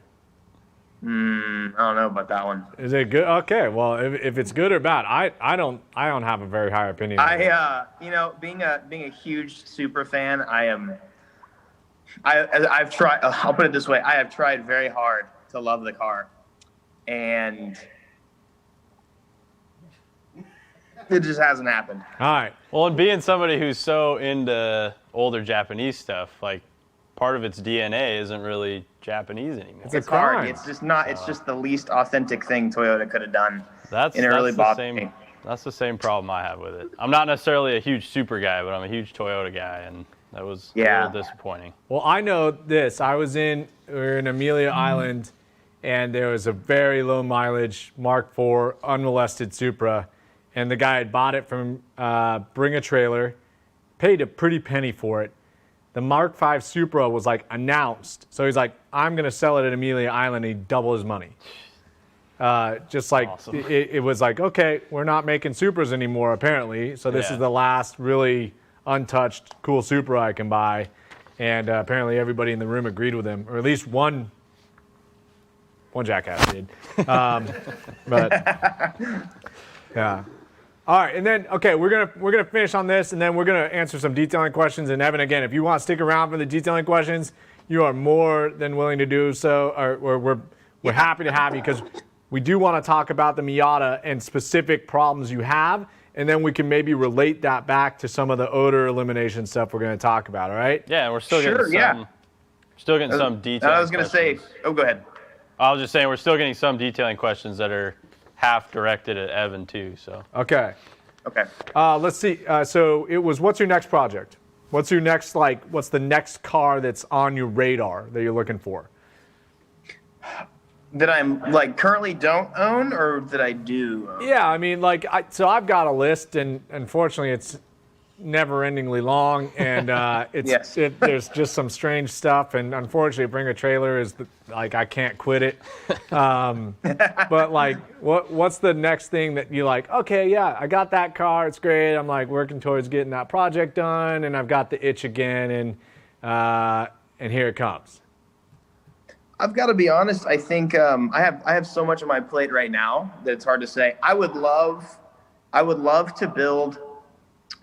I don't know about that one. Is it good? Okay, well, if it's good or bad, I don't have a very high opinion. Being a huge Supra fan, I've tried. I'll put it this way: I have tried very hard to love the car, and it just hasn't happened. All right. Well, and being somebody who's so into older Japanese stuff, like part of its DNA isn't really Japanese anymore. It's hard. crime. It's just not. It's just the least authentic thing Toyota could have done. That's and it really the bothered same. me. That's the same problem I have with it. I'm not necessarily a huge Supra guy, but I'm a huge Toyota guy, and that was a little disappointing. Well, I know this. We were in Amelia Island, and there was a very low mileage Mark IV unmolested Supra, and the guy had bought it from Bring a Trailer, paid a pretty penny for it. The Mark V Supra was like announced, so he's like, "I'm gonna sell it at Amelia Island." And he doubled his money. Just like awesome. it was like, okay, we're not making Supras anymore apparently, so this is the last really untouched cool Supra I can buy, and apparently everybody in the room agreed with him, or at least one jackass did. But yeah. All right, and then we're gonna finish on this, and then we're gonna answer some detailing questions. And Evan, again, if you want to stick around for the detailing questions, you are more than willing to do so. Or we're happy to have you, because we do want to talk about the Miata and specific problems you have, and then we can maybe relate that back to some of the odor elimination stuff we're going to talk about. All right? Yeah, we're still getting some detailing. I was going to say, go ahead. I was just saying we're still getting some detailing questions that are half directed at Evan too. So Okay. Let's see. So it was, what's your next project? What's your next, what's the next car that's on your radar that you're looking for? That I'm currently don't own, or that I do own? Yeah, I mean, so I've got a list, and unfortunately it's never-endingly long, and there's just some strange stuff, and unfortunately Bring a Trailer is I can't quit it. But what's the next thing that you okay, yeah, I got that car, it's great, I'm working towards getting that project done, and I've got the itch again, and here it comes. I've got to be honest. I think I have so much on my plate right now that it's hard to say. I would love to build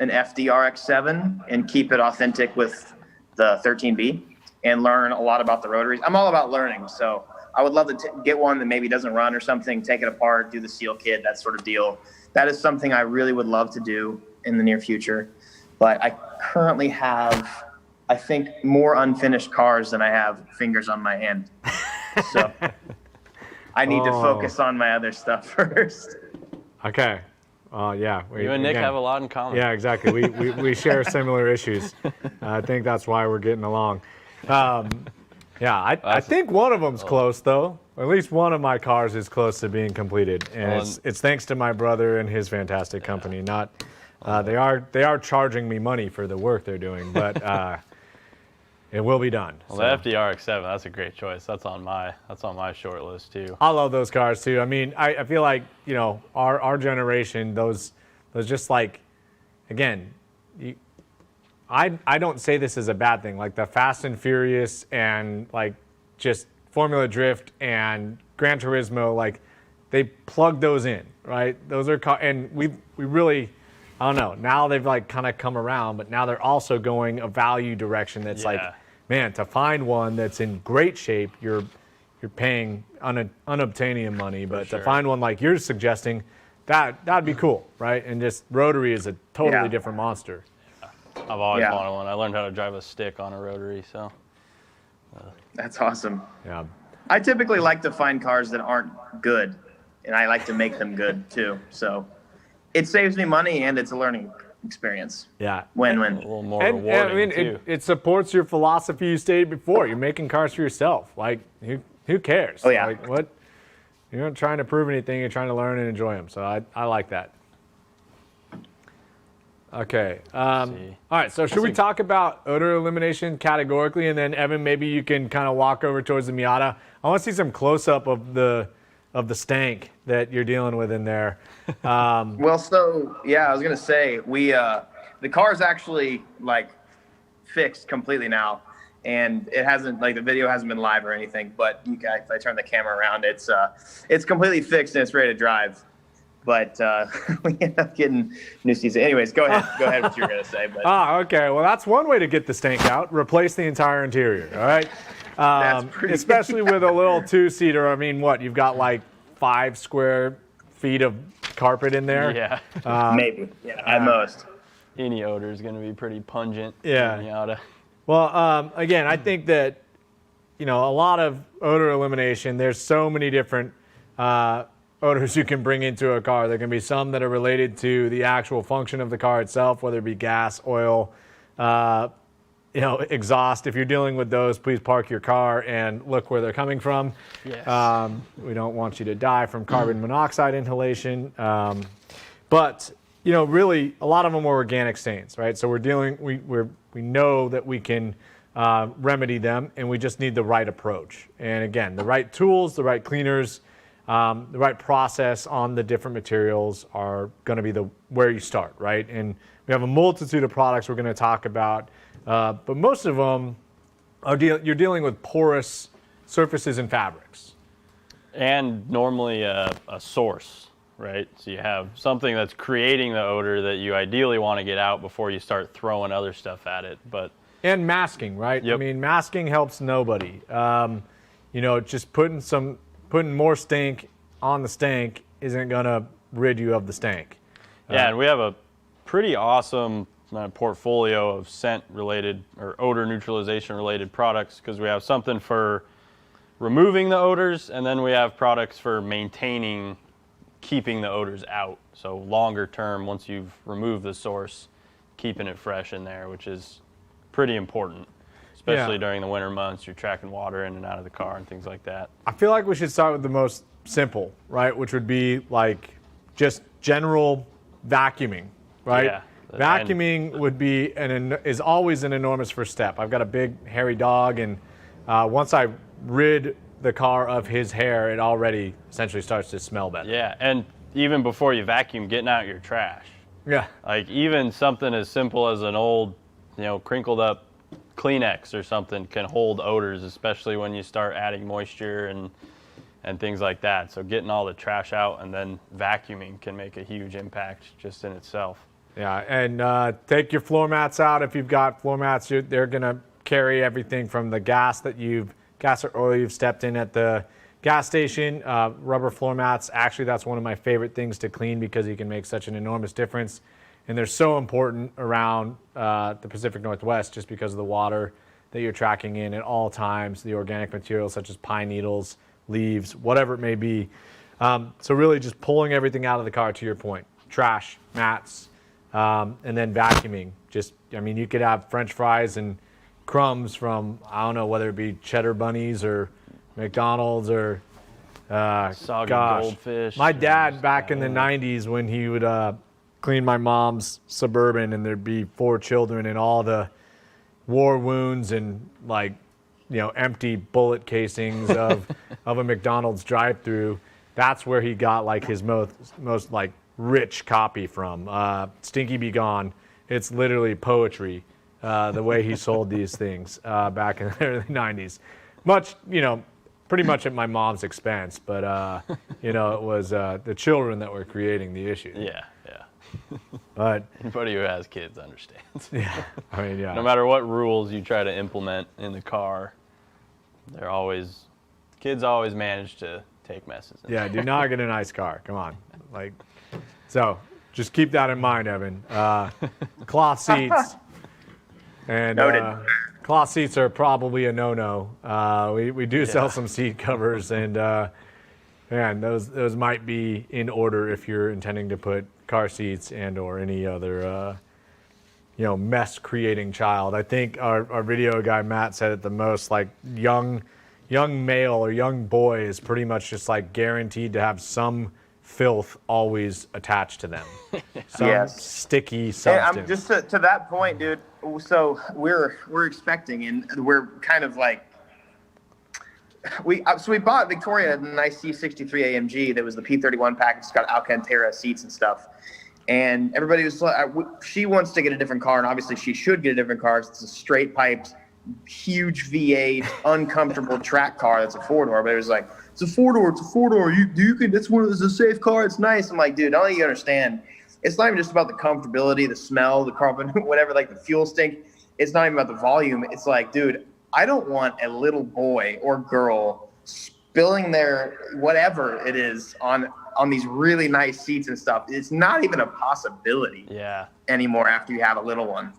an FDRX7 and keep it authentic with the 13B and learn a lot about the rotaries. I'm all about learning, so I would love to get one that maybe doesn't run or something, take it apart, do the seal kit, that sort of deal. That is something I really would love to do in the near future. But I currently have, I think, more unfinished cars than I have fingers on my hand. So I need to focus on my other stuff first. Okay. Yeah. You and Nick have a lot in common. Yeah, exactly. We share similar issues. I think that's why we're getting along. I think one of them's close, though. At least one of my cars is close to being completed. And it's thanks to my brother and his fantastic company. Not They are charging me money for the work they're doing, but it will be done. Well, so. the FDRX7, that's a great choice. That's on my short list too. I love those cars too. I mean, I feel like, you know, our generation, those just like, again, I don't say this is a bad thing. Like the Fast and Furious and like just Formula Drift and Gran Turismo, like they plug those in, right? Those are and we really, I don't know. Now they've like kind of come around, but now they're also going a value direction that's like, man, to find one that's in great shape, you're paying unobtainium money, but to find one like you're suggesting, that'd be cool, right? And just rotary is a totally different monster. I've always wanted one. I learned how to drive a stick on a rotary, so. That's awesome. Yeah. I typically like to find cars that aren't good, and I like to make them good too. So it saves me money, and it's a learning experience. Yeah. Win-win. A little more And rewarding I mean, too. it supports your philosophy you stated before. You're making cars for yourself. Like, who cares? Oh, yeah. Like, what? You're not trying to prove anything. You're trying to learn and enjoy them. So I like that. Okay. All right. So should we talk about odor elimination categorically, and then Evan, maybe you can kind of walk over towards the Miata. I want to see some close-up of the stank that you're dealing with in there. Well, so yeah, I was gonna say the car's actually like fixed completely now, and it hasn't the video hasn't been live or anything. But if I turn the camera around, it's completely fixed and it's ready to drive. But we end up getting new seats. Anyways, go ahead with what you're gonna say. But okay. Well, that's one way to get the stank out. Replace the entire interior. All right. That's pretty Especially with a little two-seater. I mean, what you've got like 5 square feet of carpet in there. Yeah. maybe at most. Any odor is going to be pretty pungent. Yeah. in the Miata. Well, again, I think that, you know, a lot of odor elimination, there's so many different odors you can bring into a car. There can be some that are related to the actual function of the car itself, whether it be gas, oil, exhaust. If you're dealing with those, please park your car and look where they're coming from. Yes. We don't want you to die from carbon monoxide inhalation. But, you know, really, a lot of them are organic stains, right? So we know that we can remedy them, and we just need the right approach. And again, the right tools, the right cleaners, the right process on the different materials are going to be where you start, right? And we have a multitude of products we're going to talk about, but most of them you're dealing with porous surfaces and fabrics. And normally a source, right? So you have something that's creating the odor that you ideally want to get out before you start throwing other stuff at it. And masking, right? Yep. I mean, masking helps nobody. Just putting more stink on the stank isn't going to rid you of the stank. Yeah, and we have a pretty awesome portfolio of scent-related or odor neutralization-related products, because we have something for removing the odors, and then we have products for keeping the odors out. So longer term, once you've removed the source, keeping it fresh in there, which is pretty important. Especially during the winter months, you're tracking water in and out of the car and things like that. I feel like we should start with the most simple, right? Which would be like just general vacuuming, right? Yeah. Vacuuming is always an enormous first step. I've got a big hairy dog, and once I rid the car of his hair, it already essentially starts to smell better. Yeah, and even before you vacuum, getting out your trash. Yeah. Like even something as simple as an old, crinkled up Kleenex or something can hold odors, especially when you start adding moisture and things like that. So getting all the trash out and then vacuuming can make a huge impact just in itself. Yeah, and take your floor mats out. If you've got floor mats, they're going to carry everything from the gas or oil you've stepped in at the gas station. Rubber floor mats, actually, that's one of my favorite things to clean because you can make such an enormous difference. And they're so important around the Pacific Northwest just because of the water that you're tracking in at all times, the organic materials such as pine needles, leaves, whatever it may be. So really just pulling everything out of the car, to your point. Trash, mats, and then vacuuming. You could have French fries and crumbs from, I don't know, whether it be Cheddar Bunnies or McDonald's or Soggy goldfish. My dad back in the 90s when he would clean my mom's Suburban and there'd be 4 children and all the war wounds and like, empty bullet casings of a McDonald's drive-through. That's where he got like his most like rich copy from. Stinky Be Gone. It's literally poetry. The way he sold these things back in the early 90s. Pretty much at my mom's expense, but it was the children that were creating the issue. Yeah. But Anybody who has kids understands. yeah, I mean, yeah. No matter what rules you try to implement in the car, kids always manage to take messes. Yeah, do not get a nice car. Come on. So just keep that in mind, Evan. Cloth seats. And cloth seats are probably a no-no. We do sell some seat covers, and those might be in order if you're intending to put car seats and or any other mess-creating child. I think our video guy Matt said it the most. Like young male or young boy is pretty much just like guaranteed to have some filth always attached to them. Some sticky substance. And just to that point, dude. So we're expecting, and we're kind of like we bought Victoria a nice C63 AMG that was the P31 package. It's got Alcantara seats and stuff. And everybody was like, she wants to get a different car, and obviously she should get a different car. It's a straight piped, huge V8, uncomfortable track car that's a 4-door. But it was like, it's a 4-door. It's a 4-door. You can. It's a safe car. It's nice. I'm like, dude, I don't think you understand. It's not even just about the comfortability, the smell, the carbon, whatever, like the fuel stink. It's not even about the volume. It's like, dude, I don't want a little boy or girl spilling their whatever it is on these really nice seats and stuff. It's not even a possibility anymore after you have a little one.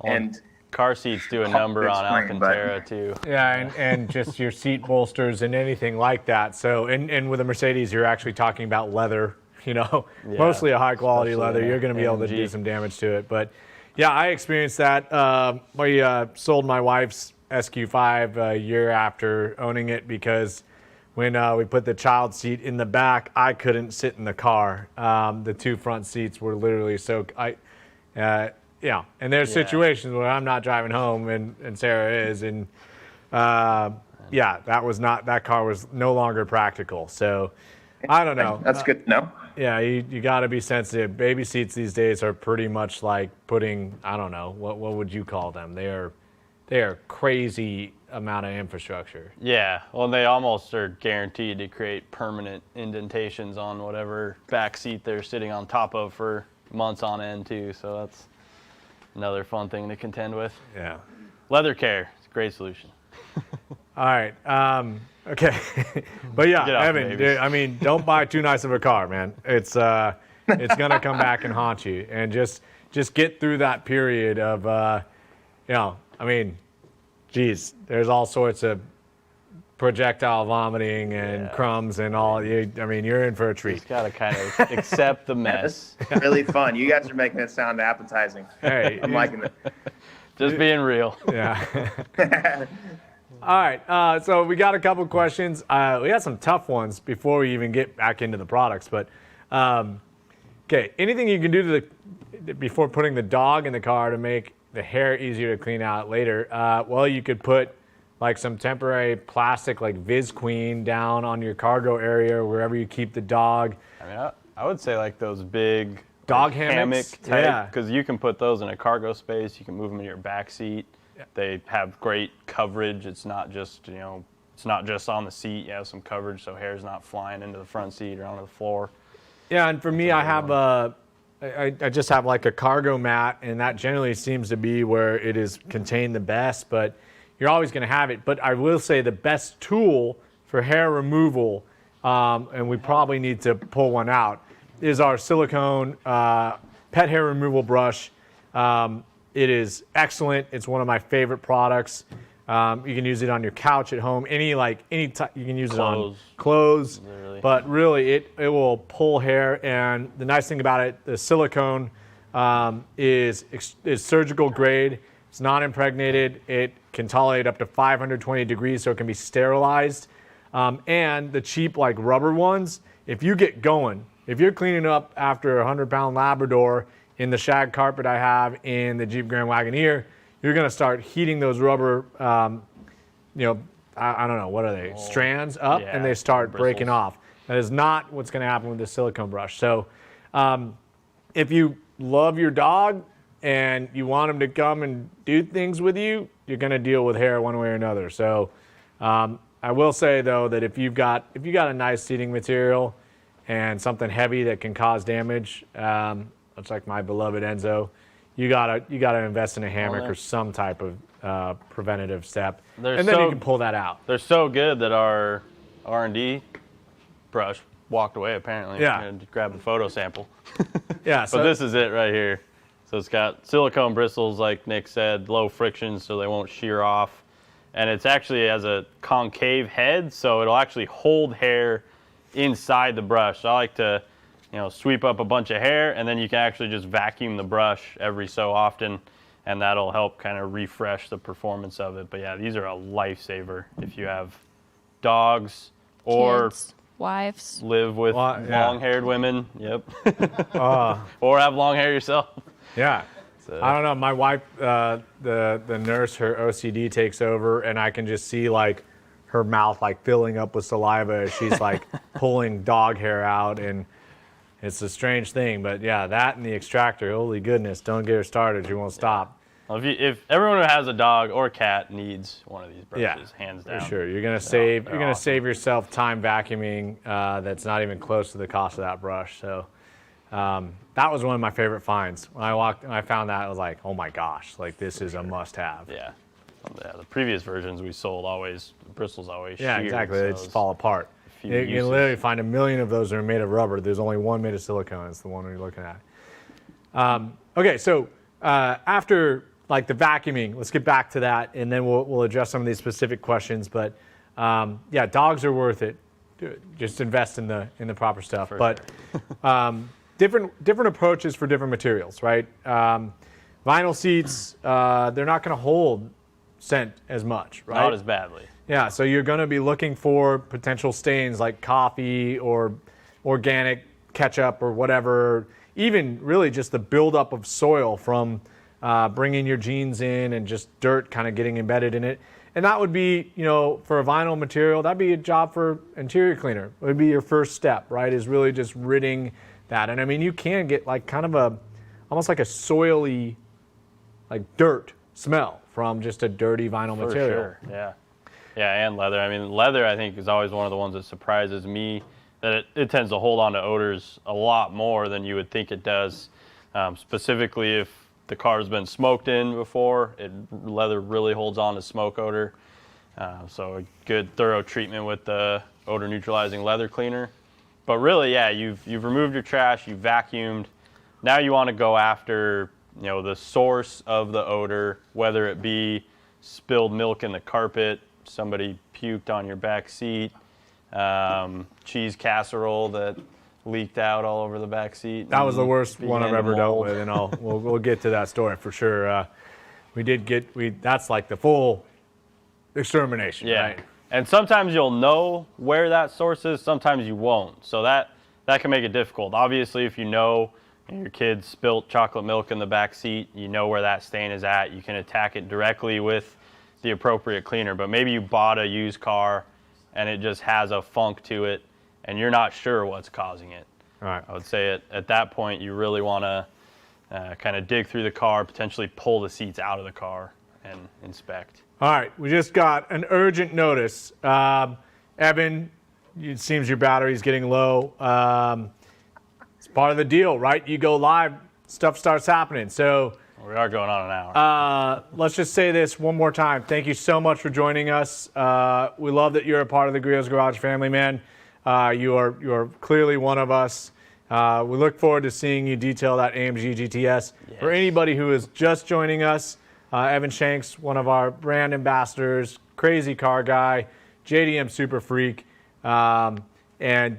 And car seats do a number on Alcantara too. Yeah, and just your seat bolsters and anything like that. So, and with a Mercedes, you're actually talking about leather. Mostly a high quality leather. You're going to be able to do some damage to it. But yeah, I experienced that. We sold my wife's SQ5 a year after owning it because when we put the child seat in the back, I couldn't sit in the car. The 2 front seats were literally and there's situations where I'm not driving home and Sarah is, and that car was no longer practical. So I don't know. That's good to know. Yeah, you got to be sensitive. Baby seats these days are pretty much like putting, I don't know, what would you call them? They are crazy amount of infrastructure. Yeah, well, they almost are guaranteed to create permanent indentations on whatever back seat they're sitting on top of for months on end too. So that's another fun thing to contend with. Yeah. Leather care, it's a great solution. All right. Okay. But yeah, Evan, dude, I mean, don't buy too nice of a car, man. It's gonna come back and haunt you. And just get through that period of I mean, geez, there's all sorts of projectile vomiting and crumbs and all. You're in for a treat. Just gotta kind of accept the mess. It's really fun. You guys are making it sound appetizing. Hey, I'm liking it. Just being real. Yeah. All right, so we got a couple questions. We had some tough ones before we even get back into the products. But okay, anything you can do before putting the dog in the car to make the hair easier to clean out later? Well, you could put like some temporary plastic, like Visqueen, down on your cargo area, wherever you keep the dog. I mean, I would say like those big dog hammock type, type, because you can put those in a cargo space. You can move them in your back seat. They have great coverage. It's not just it's not just on the seat. You have some coverage so hair's not flying into the front seat or onto the floor. Yeah, and for me, I have I just have like a cargo mat, and that generally seems to be where it is contained the best. But you're always going to have it. But I will say the best tool for hair removal, and we probably need to pull one out, is our silicone pet hair removal brush. It is excellent. It's one of my favorite products. You can use it on your couch at home. You can use it on clothes. Literally. But really, it will pull hair. And the nice thing about it, the silicone is surgical grade. It's not impregnated. It can tolerate up to 520 degrees, so it can be sterilized. And the cheap like rubber ones, if you get going, if you're cleaning up after a 100-pound Labrador in the shag carpet I have in the Jeep Grand Wagoneer, you're going to start heating those rubber, you know, I don't know, what are they, strands up, yeah, and they start breaking bristles. off. That is not what's going to happen with the silicone brush. So if you love your dog and you want him to come and do things with you, you're going to deal with hair one way or another. So I will say, though, that if you got a nice seating material and something heavy that can cause damage, much like my beloved Enzo, you gotta invest in a hammock or some type of preventative step, and then you can pull that out. They're so good that our R&D brush walked away, apparently. Yeah. And grabbed a photo sample. Yeah. So this is it right here. So it's got silicone bristles, like Nick said, low friction, so they won't shear off. And it's actually has a concave head, so it'll actually hold hair inside the brush. So I like to, you know, sweep up a bunch of hair, and then you can actually just vacuum the brush every so often, and that'll help kind of refresh the performance of it. But yeah, these are a lifesaver if you have dogs or Kids, wives. live with yeah. long-haired women. Yep. Or have long hair yourself. Yeah. I don't know. My wife, the nurse, her OCD takes over, and I can just see like her mouth like filling up with saliva as she's like pulling dog hair out, and it's a strange thing. But yeah, that and the extractor. Holy goodness! Don't get her started. She won't stop. Well, if everyone who has a dog or cat needs one of these brushes, hands down. For sure. You're gonna save. they're You're gonna awesome. save yourself time vacuuming. That's not even close to the cost of that brush. So. That was one of my favorite finds. When I found that, I was like, oh my gosh, like this is a must-have. Yeah. The previous versions we sold the bristles always Yeah, sheared, exactly. so They it just was fall apart. few You can uses. literally find 1 million of those that are made of rubber. There's only one made of silicone. It's the one we're looking at. Okay, so after like the vacuuming, let's get back to that, and then we'll address some of these specific questions. But yeah, dogs are worth it. Just invest in the proper stuff. But different approaches for different materials, right? Vinyl seats, they're not going to hold scent as much, right? Not as badly. Yeah, so you're going to be looking for potential stains like coffee or organic ketchup or whatever, even really just the buildup of soil from bringing your jeans in and just dirt kind of getting embedded in it. And that would be, you know, for a vinyl material, that'd be a job for interior cleaner. It would be your first step, right, is really just ridding that. And I mean, you can get like kind of almost like a soily, like dirt smell from just a dirty vinyl For material. sure, yeah. Yeah, and leather. I mean, leather, I think, is always one of the ones that surprises me, that it tends to hold on to odors a lot more than you would think it does. Specifically, if the car's been smoked in before, leather really holds on to smoke odor. So a good thorough treatment with the odor neutralizing leather cleaner. But really, yeah, you've removed your trash, you've vacuumed. Now you want to go after, you know, the source of the odor, whether it be spilled milk in the carpet, somebody puked on your back seat, cheese casserole that leaked out all over the back seat. That was the worst one I've began to ever dealt mold. with, and we'll get to that story for sure. That's like the full extermination, Yeah. right? And sometimes you'll know where that source is, sometimes you won't. So that can make it difficult. Obviously, if you know your kid spilt chocolate milk in the back seat, you know where that stain is at, you can attack it directly with the appropriate cleaner. But maybe you bought a used car and it just has a funk to it and you're not sure what's causing it. All right. I would say at that point you really want to kind of dig through the car, potentially pull the seats out of the car and inspect. All right, we just got an urgent notice. Evan, it seems your battery's getting low. It's part of the deal, right? You go live, stuff starts happening. So We are going on an hour. let's just say this one more time. Thank you so much for joining us. We love that you're a part of the Griot's Garage family, man. You are clearly one of us. We look forward to seeing you detail that AMG GTS. For anybody who is just joining us, Evan Shanks, one of our brand ambassadors, crazy car guy, JDM super freak, and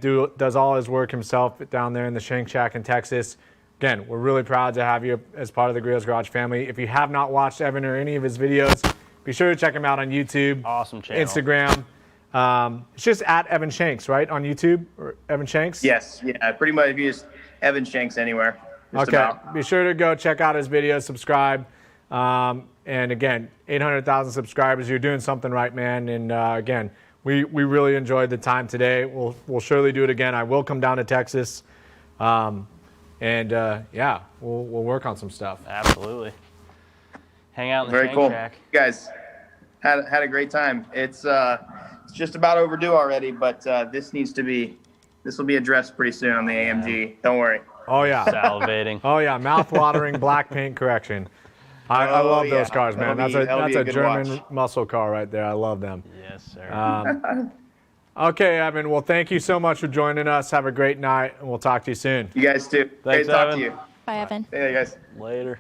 does all his work himself down there in the Shank Shack in Texas. Again, we're really proud to have you as part of the Griot's Garage family. If you have not watched Evan or any of his videos, be sure to check him out on YouTube, Awesome channel. Instagram. It's just at Evan Shanks, right, on YouTube, or Evan Shanks? Yes, yeah, pretty much. If you just Evan Shanks anywhere. Just Okay, about. be sure to go check out his videos, subscribe. And again, 800,000 subscribers, you're doing something right, man. And again, we really enjoyed the time today. We'll surely do it again. I will come down to Texas. Yeah, we'll work on some stuff. Absolutely. Hang out in the Very Shank cool. Shack. You guys had a great time. It's just about overdue already, but this will be addressed pretty soon on the AMG. Don't worry. Oh, yeah. Salivating. Oh, yeah, mouth-watering black paint correction. I love yeah. those cars, man. That'll That's be a good German watch. muscle car right there. I love them. Yes, sir. Okay, Evan. Well, thank you so much for joining us. Have a great night, and we'll talk to you soon. You guys too. Thanks, Great to talk Evan. to you. Bye, Evan. Hey, guys. Later.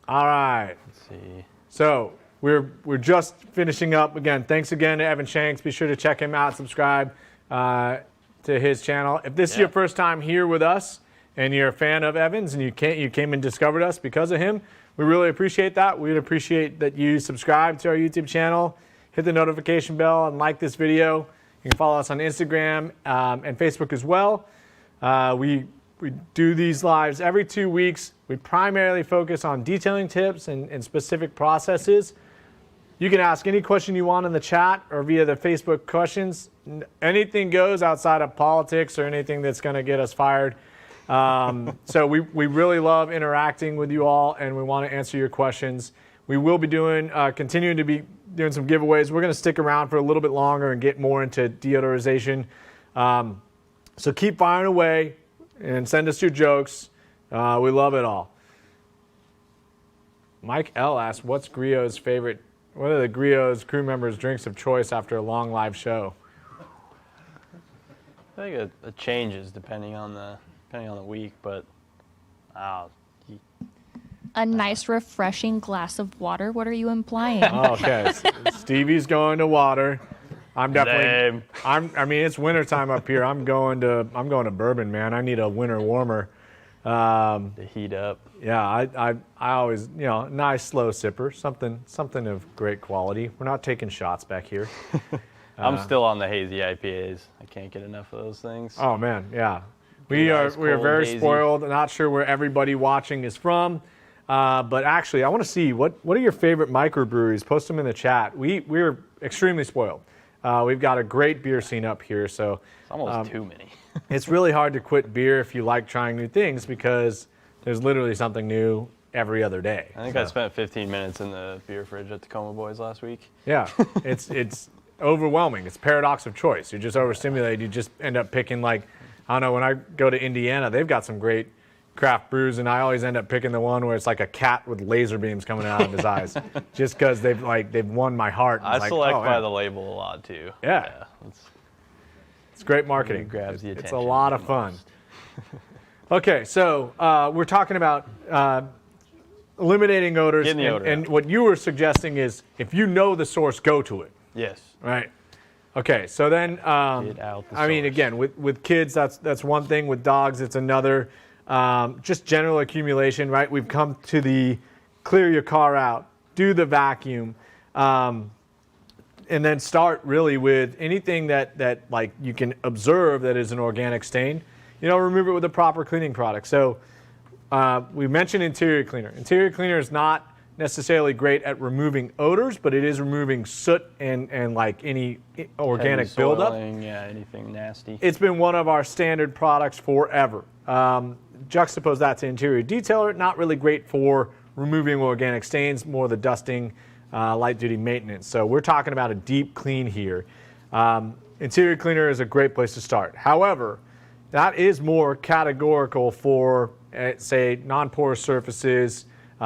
All right. Let's see. So we're just finishing up. Again, thanks again to Evan Shanks. Be sure to check him out. Subscribe to his channel. If this is your first time here with us and you're a fan of Evan's and you came and discovered us because of him, we really appreciate that. We'd appreciate that you subscribe to our YouTube channel, hit the notification bell, and like this video. You can follow us on Instagram and Facebook as well. We do these lives every 2 weeks. We primarily focus on detailing tips and specific processes. You can ask any question you want in the chat or via the Facebook questions. Anything goes outside of politics or anything that's going to get us fired. So we really love interacting with you all, and we want to answer your questions. We will be continuing to be doing some giveaways. We're going to stick around for a little bit longer and get more into deodorization. So keep firing away and send us your jokes. We love it all. Mike L asks, what are the Griot's crew members' drinks of choice after a long live show? I think it changes depending on the week, but A nice, refreshing glass of water. What are you implying? Oh, okay. Stevie's going to water. I'm definitely. Same. I mean, it's wintertime up here. I'm going to bourbon, man. I need a winter warmer. To heat up. Yeah, I always, nice slow sipper, something of great quality. We're not taking shots back here. I'm still on the hazy IPAs. I can't get enough of those things. Oh man, yeah. We Nice, are cold, very hazy. spoiled. Not sure where everybody watching is from, but actually, I want to see what are your favorite microbreweries. Post them in the chat. We're extremely spoiled. We've got a great beer scene up here, so It's almost too many. it's really hard to quit beer if you like trying new things because there's literally something new every other day. I think I spent 15 minutes in the beer fridge at Tacoma Boys last week. Yeah, it's overwhelming. It's paradox of choice. You're just overstimulated. You just end up picking I don't know, when I go to Indiana, they've got some great craft brews, and I always end up picking the one where it's like a cat with laser beams coming out of his eyes, just because they've won my heart. I It's select oh, by man. the label a lot too. Yeah. It's It's great marketing. It grabs the It's a attention lot of the fun. most. Okay, so we're talking about eliminating odors, Getting the odor and out. what you were suggesting is if you know the source, go to it. Yes. Right. Okay, so then, Get out the I mean, source. again, with kids, that's one thing. With dogs, it's another. Just general accumulation, right? We've come to the clear your car out, do the vacuum, and then start really with anything that like you can observe that is an organic stain. Remove it with a proper cleaning product. So we mentioned interior cleaner. Interior cleaner is not necessarily great at removing odors, but it is removing soot and like any organic Heavy buildup. soiling, yeah, anything nasty. It's been one of our standard products forever. Juxtapose that to interior detailer, not really great for removing organic stains, more the dusting, light duty maintenance. So we're talking about a deep clean here. Interior cleaner is a great place to start. However, that is more categorical for, say, non-porous surfaces,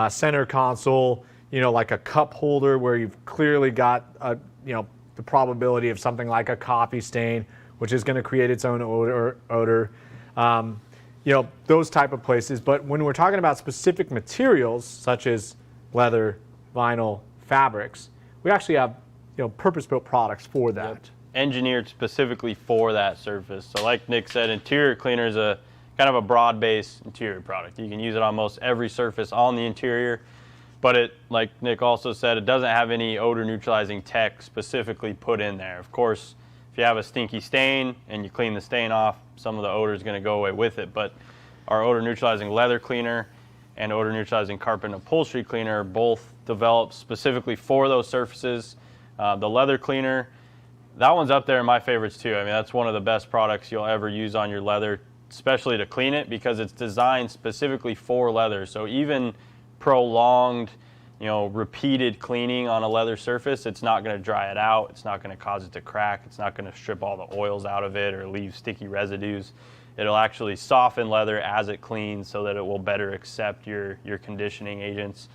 center console, like a cup holder where you've clearly got, the probability of something like a coffee stain, which is going to create its own odor. Those type of places. But when we're talking about specific materials, such as leather, vinyl, fabrics, we actually have, purpose-built products for that. Yep. Engineered specifically for that surface. So like Nick said, interior cleaner is a kind of a broad-based interior product. You can use it on most every surface on the interior, but it, like Nick also said, it doesn't have any odor neutralizing tech specifically put in there. Of course, if you have a stinky stain and you clean the stain off, some of the odor is going to go away with it. But our odor neutralizing leather cleaner and odor neutralizing carpet and upholstery cleaner are both developed specifically for those surfaces. The leather cleaner, that one's up there in my favorites too. I mean, that's one of the best products you'll ever use on your leather, especially to clean it, because it's designed specifically for leather. So even prolonged, repeated cleaning on a leather surface, it's not going to dry it out. It's not going to cause it to crack. It's not going to strip all the oils out of it or leave sticky residues. It'll actually soften leather as it cleans so that it will better accept your conditioning agents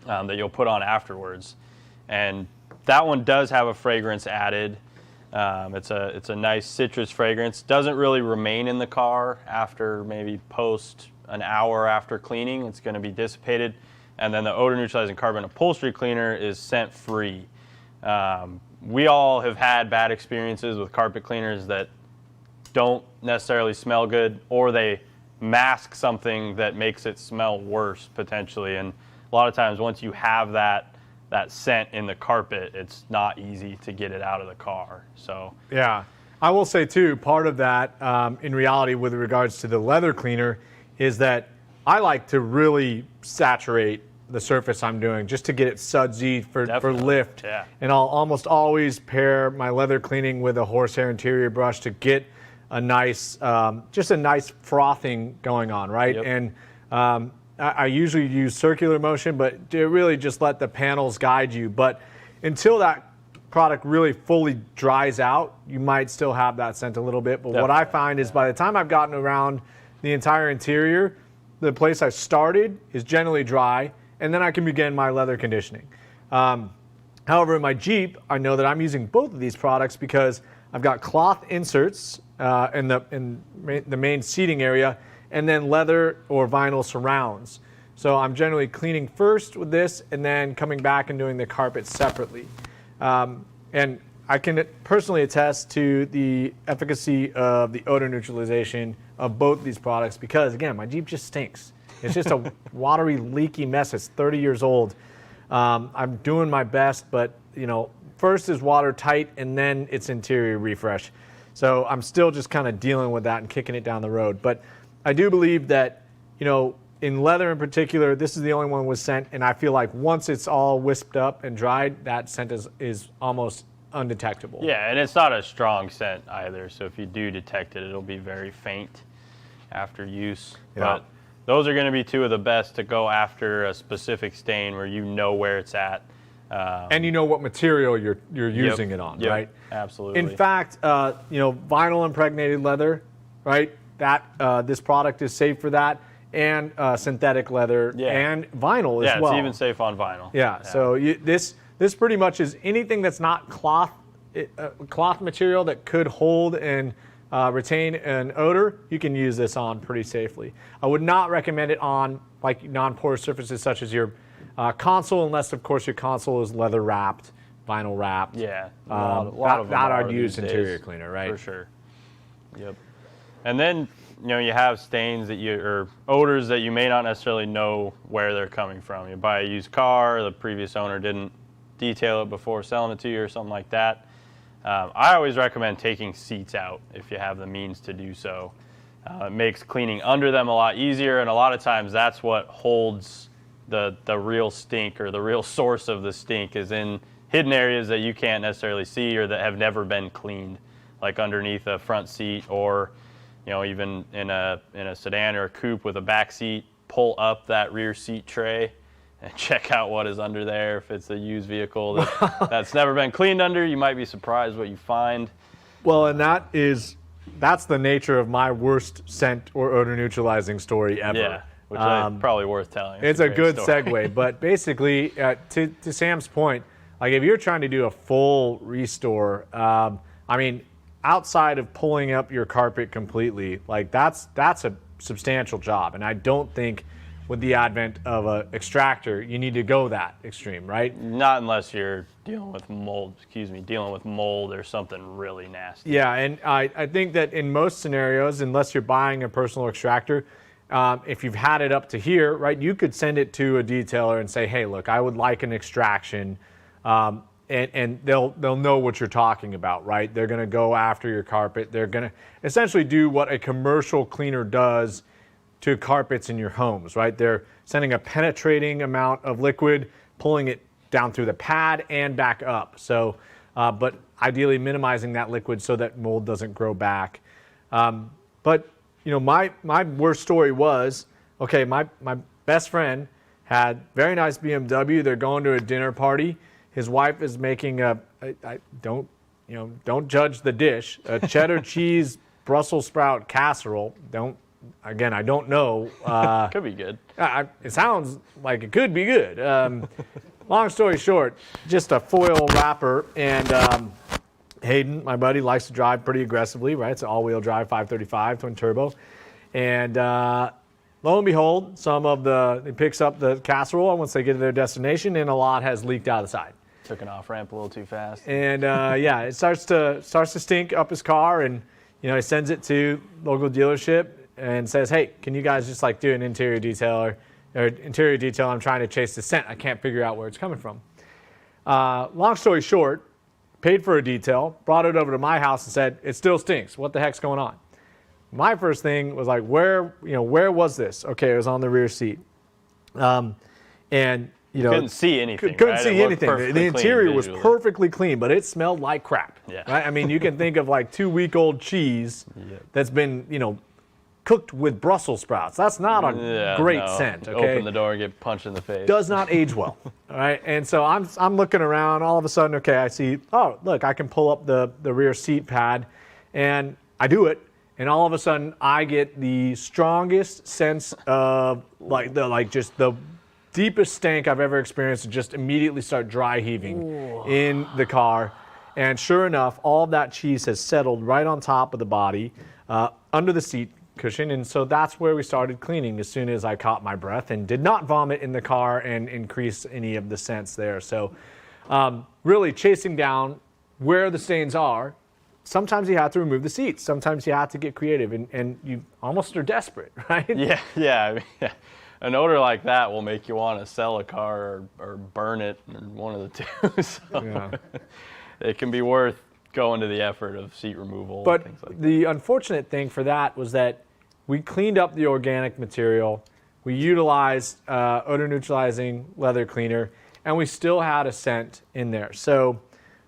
that you'll put on afterwards. And that one does have a fragrance added. It's a nice citrus fragrance. Doesn't really remain in the car after maybe post an hour after cleaning. It's going to be dissipated. And then the odor neutralizing carbon upholstery cleaner is scent free. We all have had bad experiences with carpet cleaners that don't necessarily smell good, or they mask something that makes it smell worse potentially. And a lot of times once you have that scent in the carpet, it's not easy to get it out of the car. So yeah, I will say too, part of that in reality with regards to the leather cleaner is that I like to really saturate the surface I'm doing just to get it sudsy for lift. Yeah. And I'll almost always pair my leather cleaning with a horsehair interior brush to get a nice, just a nice frothing going on, right? Yep. And I usually use circular motion, but to really just let the panels guide you. But until that product really fully dries out, you might still have that scent a little bit. But what I find is by the time I've gotten around the entire interior, the place I started is generally dry, and then I can begin my leather conditioning. However, in my Jeep, I know that I'm using both of these products because I've got cloth inserts in the main seating area, and then leather or vinyl surrounds. So I'm generally cleaning first with this and then coming back and doing the carpet separately. And I can personally attest to the efficacy of the odor neutralization of both these products because, again, my Jeep just stinks. It's just a watery, leaky mess. It's 30 years old. I'm doing my best, but first is watertight and then it's interior refresh. So I'm still just kind of dealing with that and kicking it down the road. But I do believe that, in leather in particular, this is the only one with scent, and I feel like once it's all wisped up and dried, that scent is almost undetectable. yeah, and it's not a strong scent either. So if you do detect it, it'll be very faint after use. Yeah. But those are going to be two of the best to go after a specific stain where you know where it's at. And you know what material you're using it on, right? Absolutely. In fact, vinyl impregnated leather, right? That this product is safe for that, and synthetic leather and vinyl as well. Yeah, it's even safe on vinyl. Yeah. So this pretty much is anything that's not cloth material that could hold and retain an odor. You can use this on pretty safely. I would not recommend it on like non-porous surfaces such as your console, unless of course your console is leather wrapped, vinyl wrapped. Yeah. A lot of them that are I'd use these interior days, cleaner, right? For sure. Yep. And then you have stains or odors that you may not necessarily know where they're coming from. You buy a used car, the previous owner didn't detail it before selling it to you or something like that. I always recommend taking seats out if you have the means to do so. It makes cleaning under them a lot easier, and a lot of times that's what holds the real stink, or the real source of the stink is in hidden areas that you can't necessarily see or that have never been cleaned, like underneath a front seat, or even in a sedan or a coupe with a back seat. Pull up that rear seat tray and check out what is under there. If it's a used vehicle that's never been cleaned under, you might be surprised what you find. Well, and that's the nature of my worst scent or odor neutralizing story ever. Yeah, which is probably worth telling. It's a great good story. segue, but basically, to Sam's point, like if you're trying to do a full restore, outside of pulling up your carpet completely, like that's a substantial job, and I don't think with the advent of an extractor, you need to go that extreme, right? Not unless you're dealing with mold or something really nasty. Yeah, and I think that in most scenarios, unless you're buying a personal extractor, if you've had it up to here, right, you could send it to a detailer and say, hey, look, I would like an extraction. And they'll know what you're talking about, right? They're going to go after your carpet. They're going to essentially do what a commercial cleaner does to carpets in your homes, right? They're sending a penetrating amount of liquid, pulling it down through the pad and back up. So, but ideally minimizing that liquid so that mold doesn't grow back. But you know, my worst story was, okay, my best friend had very nice BMW. They're going to a dinner party. His wife is making don't judge the dish, a cheddar cheese Brussels sprout casserole. I don't know. Could be good. It sounds like it could be good. Long story short, just a foil wrapper, and Hayden, my buddy, likes to drive pretty aggressively, right? It's an all-wheel drive 535 twin turbo, and lo and behold, it picks up the casserole, and once they get to their destination, and a lot has leaked out of the side. Took an off-ramp a little too fast. And it starts to stink up his car, and he sends it to local dealership and says, hey, can you guys just like do an interior detail? I'm trying to chase the scent. I can't figure out where it's coming from. Long story short, paid for a detail, brought it over to my house and said, it still stinks. What the heck's going on? My first thing was like, where was this? Okay, it was on the rear seat. And couldn't see anything. Couldn't see anything. The interior was perfectly clean, but it smelled like crap. Yeah. Right? I mean, you can think of like 2-week-old cheese that's been, cooked with Brussels sprouts. That's not a great scent. Okay? Open the door and get punched in the face. Does not age well. All right. And so I'm looking around. All of a sudden, okay, I see. Oh, look, I can pull up the rear seat pad, and I do it. And all of a sudden, I get the strongest sense of just the deepest stank I've ever experienced, and just immediately start dry heaving in the car. And sure enough, all of that cheese has settled right on top of the body, under the seat cushion. And so that's where we started cleaning as soon as I caught my breath and did not vomit in the car and increase any of the scents there. So really chasing down where the stains are. Sometimes you have to remove the seats. Sometimes you have to get creative, and you almost are desperate, right? Yeah. I mean, an odor like that will make you want to sell a car or burn it, or one of the two. So it can be worth going to the effort of seat removal. But and things like the unfortunate thing for that was that we cleaned up the organic material, we utilized odor neutralizing leather cleaner, and we still had a scent in there. So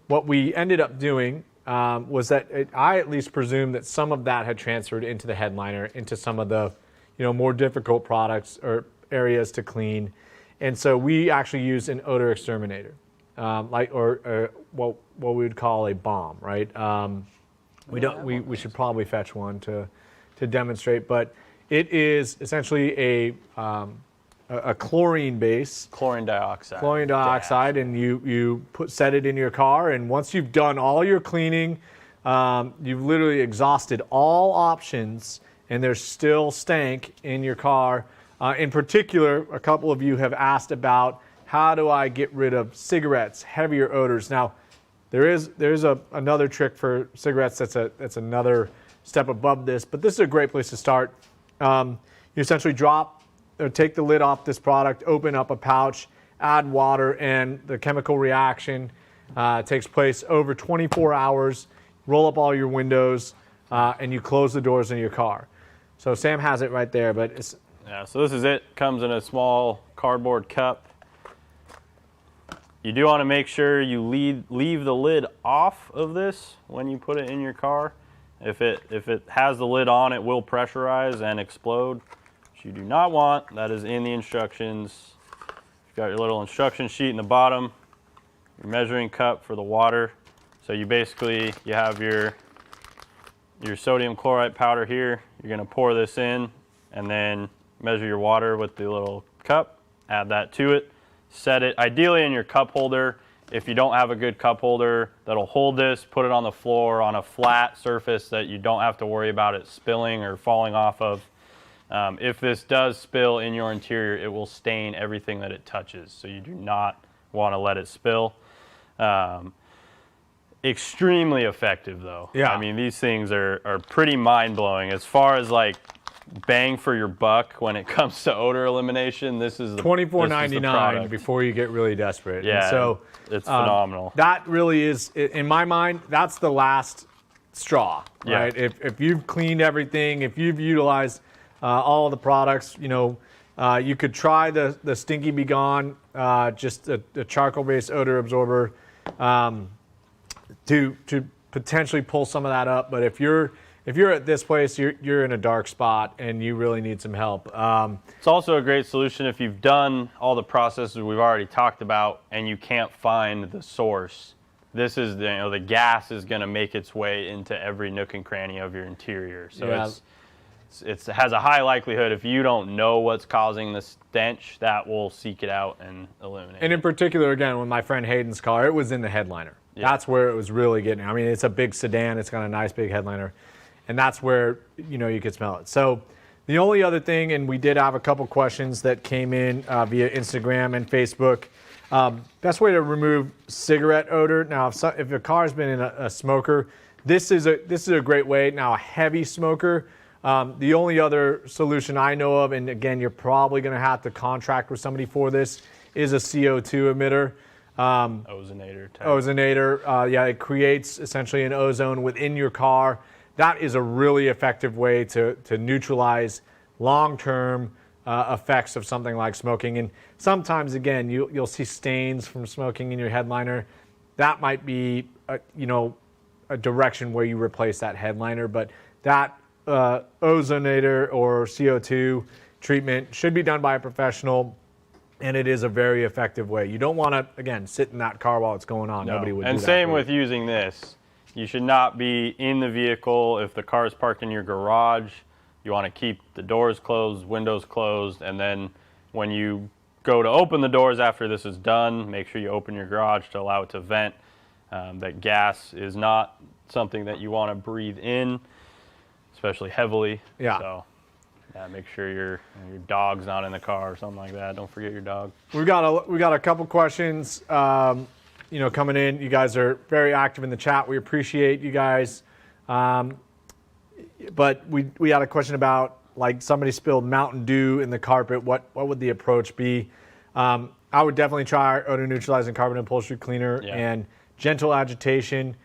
what we ended up doing was that I at least presumed that some of that had transferred into the headliner, into some of the more difficult products or areas to clean. And so we actually used an odor exterminator, what we would call a bomb, right? We should probably fetch one to demonstrate, but it is essentially a chlorine base. Chlorine dioxide. And you set it in your car, and once you've done all your cleaning, you've literally exhausted all options, and there's still stank in your car. In particular, a couple of you have asked about how do I get rid of cigarettes, heavier odors. Now, there's another trick for cigarettes that's another step above this, but this is a great place to start. You essentially take the lid off this product, open up a pouch, add water, and the chemical reaction takes place over 24 hours. Roll up all your windows, and you close the doors in your car. So Sam has it right there, but it's... Yeah, so this is it. Comes in a small cardboard cup. You do want to make sure you leave the lid off of this when you put it in your car. If it has the lid on, it will pressurize and explode, which you do not want. That is in the instructions. You've got your little instruction sheet in the bottom, your measuring cup for the water. So you have your sodium chloride powder here. You're going to pour this in, and then measure your water with the little cup, add that to it, set it ideally in your cup holder. If you don't have a good cup holder that'll hold this, put it on the floor on a flat surface that you don't have to worry about it spilling or falling off of. If this does spill in your interior, it will stain everything that it touches, so you do not want to let it spill. Extremely effective though. Yeah. I mean, these things are pretty mind-blowing as far as like bang for your buck when it comes to odor elimination. This is the $24.99 before you get really desperate. Yeah, and so it's phenomenal. That really is, in my mind, that's the last straw, right? Yeah. If you've cleaned everything, if you've utilized all the products, you could try the Stinky Be Gone, just a charcoal-based odor absorber, to potentially pull some of that up. But if you're at this place, you're in a dark spot and you really need some help. It's also a great solution if you've done all the processes we've already talked about and you can't find the source. This is the gas is going to make its way into every nook and cranny of your interior. So Yeah. it has a high likelihood if you don't know what's causing the stench, that will seek it out and eliminate And it. in particular, again, with my friend Hayden's car, it was in the headliner. Yeah. That's where it was really getting. I mean, it's a big sedan. It's got a nice big headliner. And that's where, you could smell it. So the only other thing, and we did have a couple questions that came in via Instagram and Facebook. Best way to remove cigarette odor. Now, if a car's been in a smoker, this is a great way. Now, a heavy smoker, the only other solution I know of, and again, you're probably going to have to contract with somebody for this, is a CO2 emitter. Ozonator type. Ozonator, it creates essentially an ozone within your car. That is a really effective way to neutralize long-term effects of something like smoking. And sometimes, again, you'll see stains from smoking in your headliner. That might be, a direction where you replace that headliner. But that ozonator or CO2 treatment should be done by a professional, and it is a very effective way. You don't want to, again, sit in that car while it's going on. No. Nobody would do And that. same with using this. You should not be in the vehicle. If the car is parked in your garage, you want to keep the doors closed, windows closed, and then when you go to open the doors after this is done, make sure you open your garage to allow it to vent. That gas is not something that you want to breathe in, especially heavily. Yeah. So make sure your dog's not in the car or something like that. Don't forget your dog. We got a couple questions, coming in. You guys are very active in the chat. We appreciate you guys. But we had a question about, like, somebody spilled Mountain Dew in the carpet. What would the approach be? I would definitely try odor neutralizing carpet upholstery cleaner and gentle agitation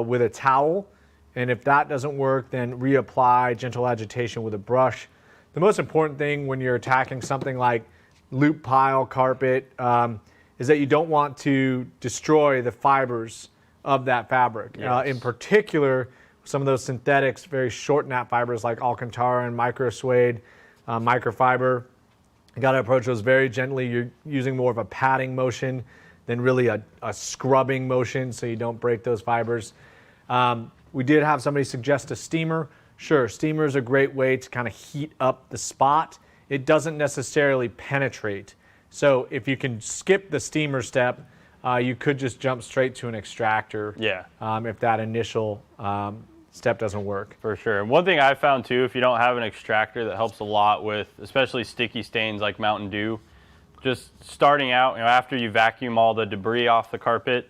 with a towel. And if that doesn't work, then reapply gentle agitation with a brush. The most important thing when you're attacking something like loop pile carpet is that you don't want to destroy the fibers of that fabric. Yes. In particular, some of those synthetics, very short nap fibers like Alcantara and micro suede, microfiber. You got to approach those very gently. You're using more of a patting motion than really a scrubbing motion, so you don't break those fibers. We did have somebody suggest a steamer. Sure, steamer is a great way to kind of heat up the spot. It doesn't necessarily penetrate. So if you can skip the steamer step, you could just jump straight to an extractor. Yeah. If that initial step doesn't work. For sure. And one thing I found too, if you don't have an extractor, that helps a lot with especially sticky stains like Mountain Dew. Just starting out, after you vacuum all the debris off the carpet,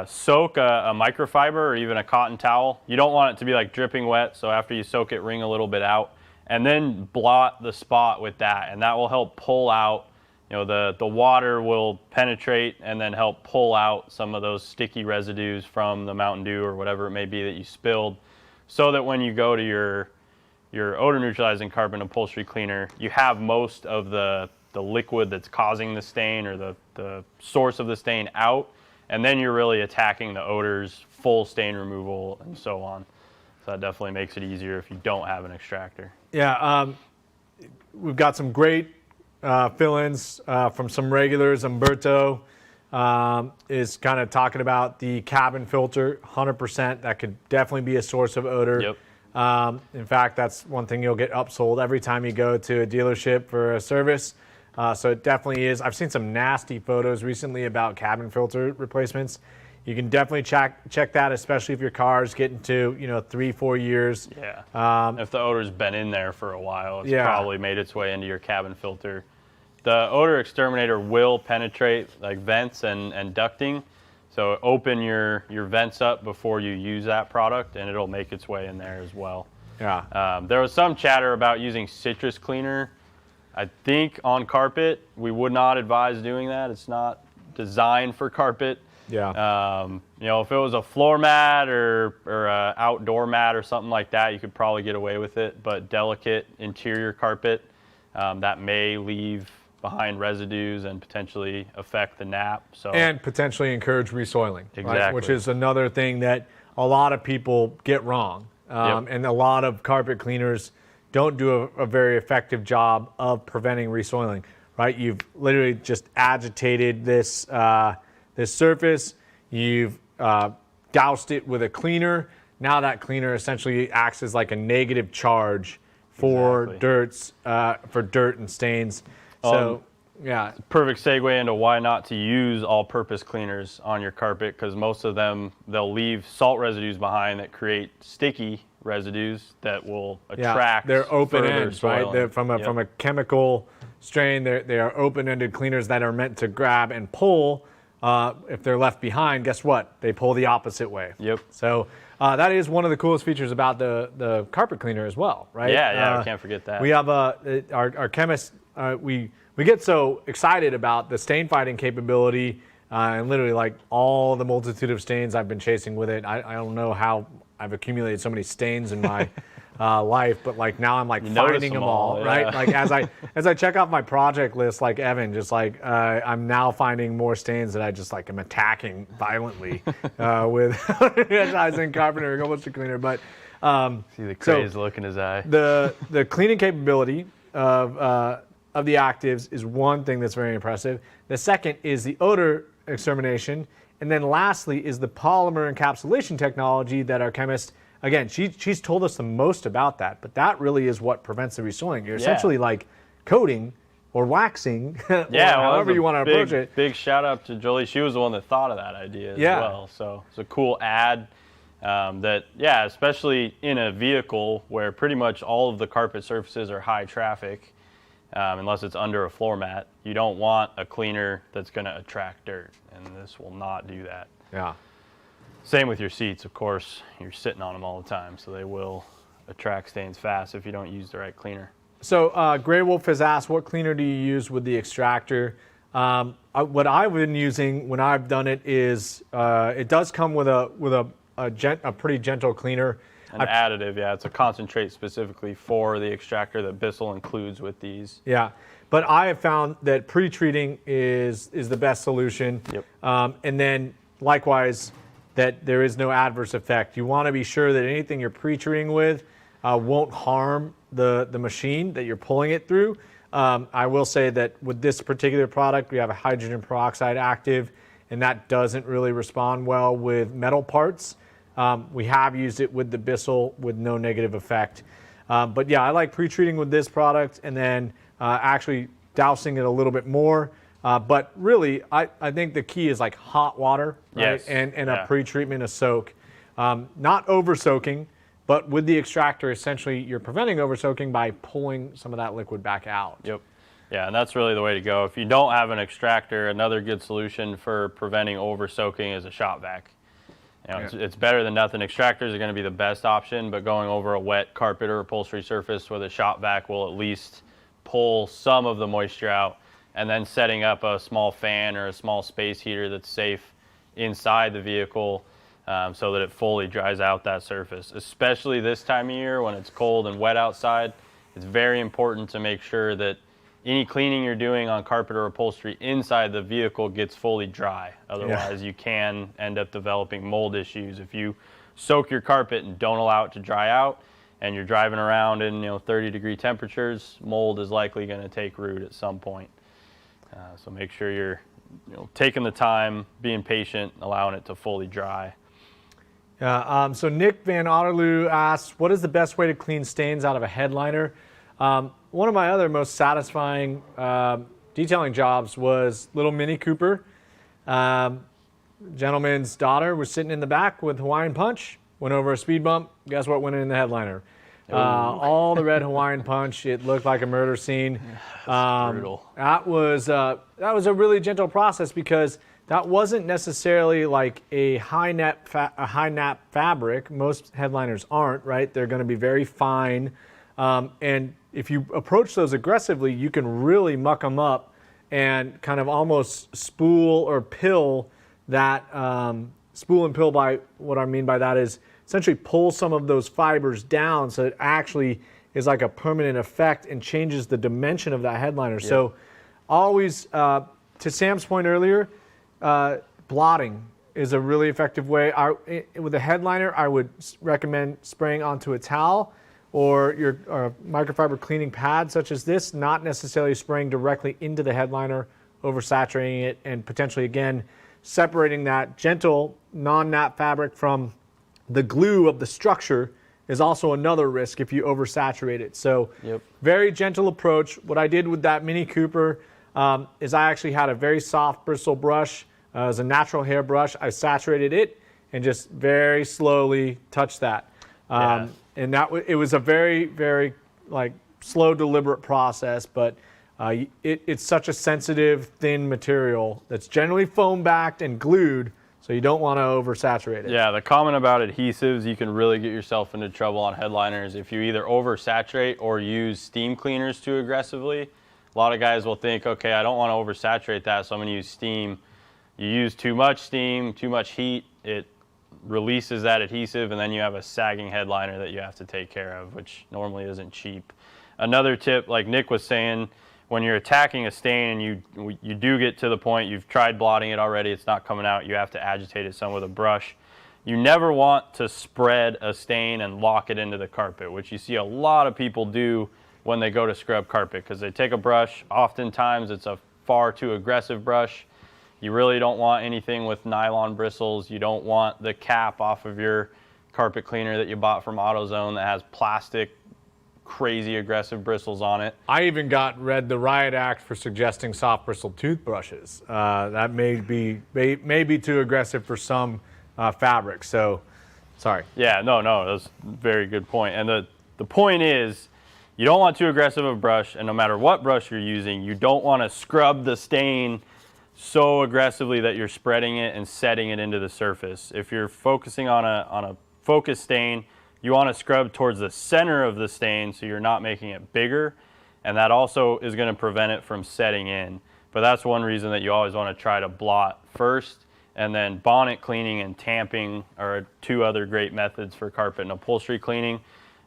soak a microfiber or even a cotton towel. You don't want it to be like dripping wet, so after you soak it, wring a little bit out, and then blot the spot with that, and that will help pull out. The water will penetrate and then help pull out some of those sticky residues from the Mountain Dew or whatever it may be that you spilled, so that when you go to your odor neutralizing carpet upholstery cleaner, you have most of the liquid that's causing the stain or the source of the stain out, and then you're really attacking the odors, full stain removal, and so on. So that definitely makes it easier if you don't have an extractor. Yeah, we've got some great fill-ins from some regulars. Umberto is kind of talking about the cabin filter, 100%. That could definitely be a source of odor. Yep. In fact, that's one thing you'll get upsold every time you go to a dealership for a service. So it definitely is. I've seen some nasty photos recently about cabin filter replacements. You can definitely check that, especially if your car is getting to 3-4 years. Yeah. If the odor's been in there for a while, it's probably made its way into your cabin filter. The odor exterminator will penetrate like vents and ducting. So open your vents up before you use that product, and it'll make its way in there as well. Yeah. There was some chatter about using citrus cleaner. I think on carpet, we would not advise doing that. It's not designed for carpet. Yeah. You know, if it was a floor mat or a outdoor mat or something like that, you could probably get away with it. But delicate interior carpet, that may leave behind residues and potentially affect the nap. So And potentially encourage resoiling. Right? Exactly. Which is another thing that a lot of people get wrong. Yep. And a lot of carpet cleaners don't do a very effective job of preventing resoiling, right? You've literally just agitated this this surface. You've doused it with a cleaner. Now that cleaner essentially acts as like a negative charge for Exactly. dirt and stains. So yeah, perfect segue into why not to use all-purpose cleaners on your carpet, because most of them, they'll leave salt residues behind that create sticky residues that will attract. They're open further ends, right? soiling. They're from a chemical strain. They are open-ended cleaners that are meant to grab and pull. If they're left behind, guess what? They pull the opposite way. Yep. So that is one of the coolest features about the carpet cleaner as well, right? Yeah, we can't forget that. We have our chemists. We get so excited about the stain fighting capability and literally like all the multitude of stains I've been chasing with it. I don't know how I've accumulated so many stains in my life, but like now I'm like finding them all, yeah. right? Like as I check off my project list, like Evan, just like I'm now finding more stains that I just like am attacking violently with anodizing carpenter and combustion cleaner. But See the crazy look in his eye. the cleaning capability of the actives is one thing that's very impressive. The second is the odor extermination. And then lastly is the polymer encapsulation technology that our chemist, again, she's told us the most about that, but that really is what prevents the resoiling. You're essentially like coating or waxing, or however you want to approach it. Big shout out to Jolie. She was the one that thought of that idea as well. So it's a cool ad that, especially in a vehicle where pretty much all of the carpet surfaces are high traffic, unless it's under a floor mat, you don't want a cleaner that's going to attract dirt, and this will not do that. Yeah. Same with your seats, of course. You're sitting on them all the time, so they will attract stains fast if you don't use the right cleaner. So Grey Wolf has asked, what cleaner do you use with the extractor? What I've been using when I've done it is it does come with a pretty gentle cleaner. An additive, it's a concentrate specifically for the extractor that Bissell includes with these. Yeah, but I have found that pre-treating is the best solution. Yep. And then likewise, that there is no adverse effect. You want to be sure that anything you're pre-treating with won't harm the machine that you're pulling it through. I will say that with this particular product, we have a hydrogen peroxide active, and that doesn't really respond well with metal parts. We have used it with the Bissell with no negative effect. But yeah, I like pre-treating with this product and then actually dousing it a little bit more. But really, I think the key is like hot water, right? Yes. And a pre-treatment, a soak. Not over-soaking, but with the extractor, essentially you're preventing over-soaking by pulling some of that liquid back out. Yep. Yeah, and that's really the way to go. If you don't have an extractor, another good solution for preventing over-soaking is a shop vac. You know, it's better than nothing. Extractors are going to be the best option, but going over a wet carpet or upholstery surface with a shop vac will at least pull some of the moisture out, and then setting up a small fan or a small space heater that's safe inside the vehicle so that it fully dries out that surface. Especially this time of year when it's cold and wet outside, it's very important to make sure that any cleaning you're doing on carpet or upholstery inside the vehicle gets fully dry. Otherwise, you can end up developing mold issues. If you soak your carpet and don't allow it to dry out, and you're driving around in 30-degree temperatures, mold is likely going to take root at some point. So make sure you're taking the time, being patient, allowing it to fully dry. So Nick Van Otterloo asks, what is the best way to clean stains out of a headliner? One of my other most satisfying detailing jobs was little Mini Cooper. Gentleman's daughter was sitting in the back with Hawaiian Punch, went over a speed bump. Guess what went in the headliner? All the red Hawaiian Punch. It looked like a murder scene. Brutal. That was a really gentle process because that wasn't necessarily like a high nap fabric. Most headliners aren't, right? They're going to be very fine. And if you approach those aggressively, you can really muck them up and kind of almost spool or pill that, spool and pill, by what I mean by that is essentially pull some of those fibers down so it actually is like a permanent effect and changes the dimension of that headliner. Yep. So always, to Sam's point earlier, blotting is a really effective way. With a headliner, I would recommend spraying onto a towel or your microfiber cleaning pad such as this, not necessarily spraying directly into the headliner, oversaturating it, and potentially, again, separating that gentle non-nap fabric from the glue of the structure is also another risk if you oversaturate it. So very gentle approach. What I did with that Mini Cooper is I actually had a very soft bristle brush. It was a natural hair brush. I saturated it and just very slowly touched that. And it was a very, very like slow, deliberate process, but it's such a sensitive, thin material that's generally foam backed and glued, so you don't want to oversaturate it. Yeah, the comment about adhesives, you can really get yourself into trouble on headliners if you either oversaturate or use steam cleaners too aggressively. A lot of guys will think, okay, I don't want to oversaturate that, so I'm going to use steam. You use too much steam, too much heat, it releases that adhesive, and then you have a sagging headliner that you have to take care of, which normally isn't cheap. Another tip, like Nick was saying, when you're attacking a stain and you do get to the point, you've tried blotting it already, it's not coming out, you have to agitate it some with a brush. You never want to spread a stain and lock it into the carpet, which you see a lot of people do when they go to scrub carpet, because they take a brush, oftentimes it's a far too aggressive brush. You really don't want anything with nylon bristles. You don't want the cap off of your carpet cleaner that you bought from AutoZone that has plastic, crazy aggressive bristles on it. I even read the riot act for suggesting soft bristled toothbrushes. That may be too aggressive for some fabrics. So, sorry. Yeah, no, that's a very good point. And the point is, you don't want too aggressive of a brush, and no matter what brush you're using, you don't want to scrub the stain so aggressively that you're spreading it and setting it into the surface. If you're focusing on a focus stain, you want to scrub towards the center of the stain so you're not making it bigger, and that also is going to prevent it from setting in. But that's one reason that you always want to try to blot first, and then bonnet cleaning and tamping are two other great methods for carpet and upholstery cleaning,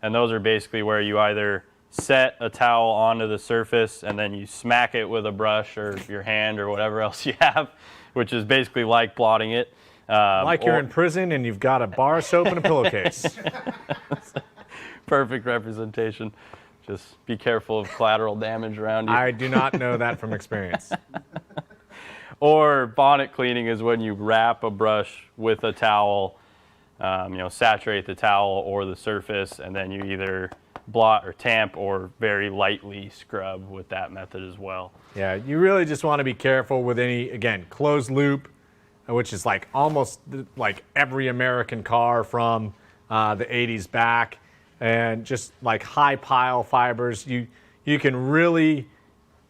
and those are basically where you either set a towel onto the surface and then you smack it with a brush or your hand or whatever else you have, which is basically like blotting it. Like you're in prison and you've got a bar of soap and a pillowcase. Perfect representation. Just be careful of collateral damage around you. I do not know that from experience. Or bonnet cleaning is when you wrap a brush with a towel, saturate the towel or the surface, and then you either blot or tamp or very lightly scrub with that method as well. Yeah, you really just want to be careful with any, again, closed loop, which is like almost like every American car from the 80s back, and just like high pile fibers. You can really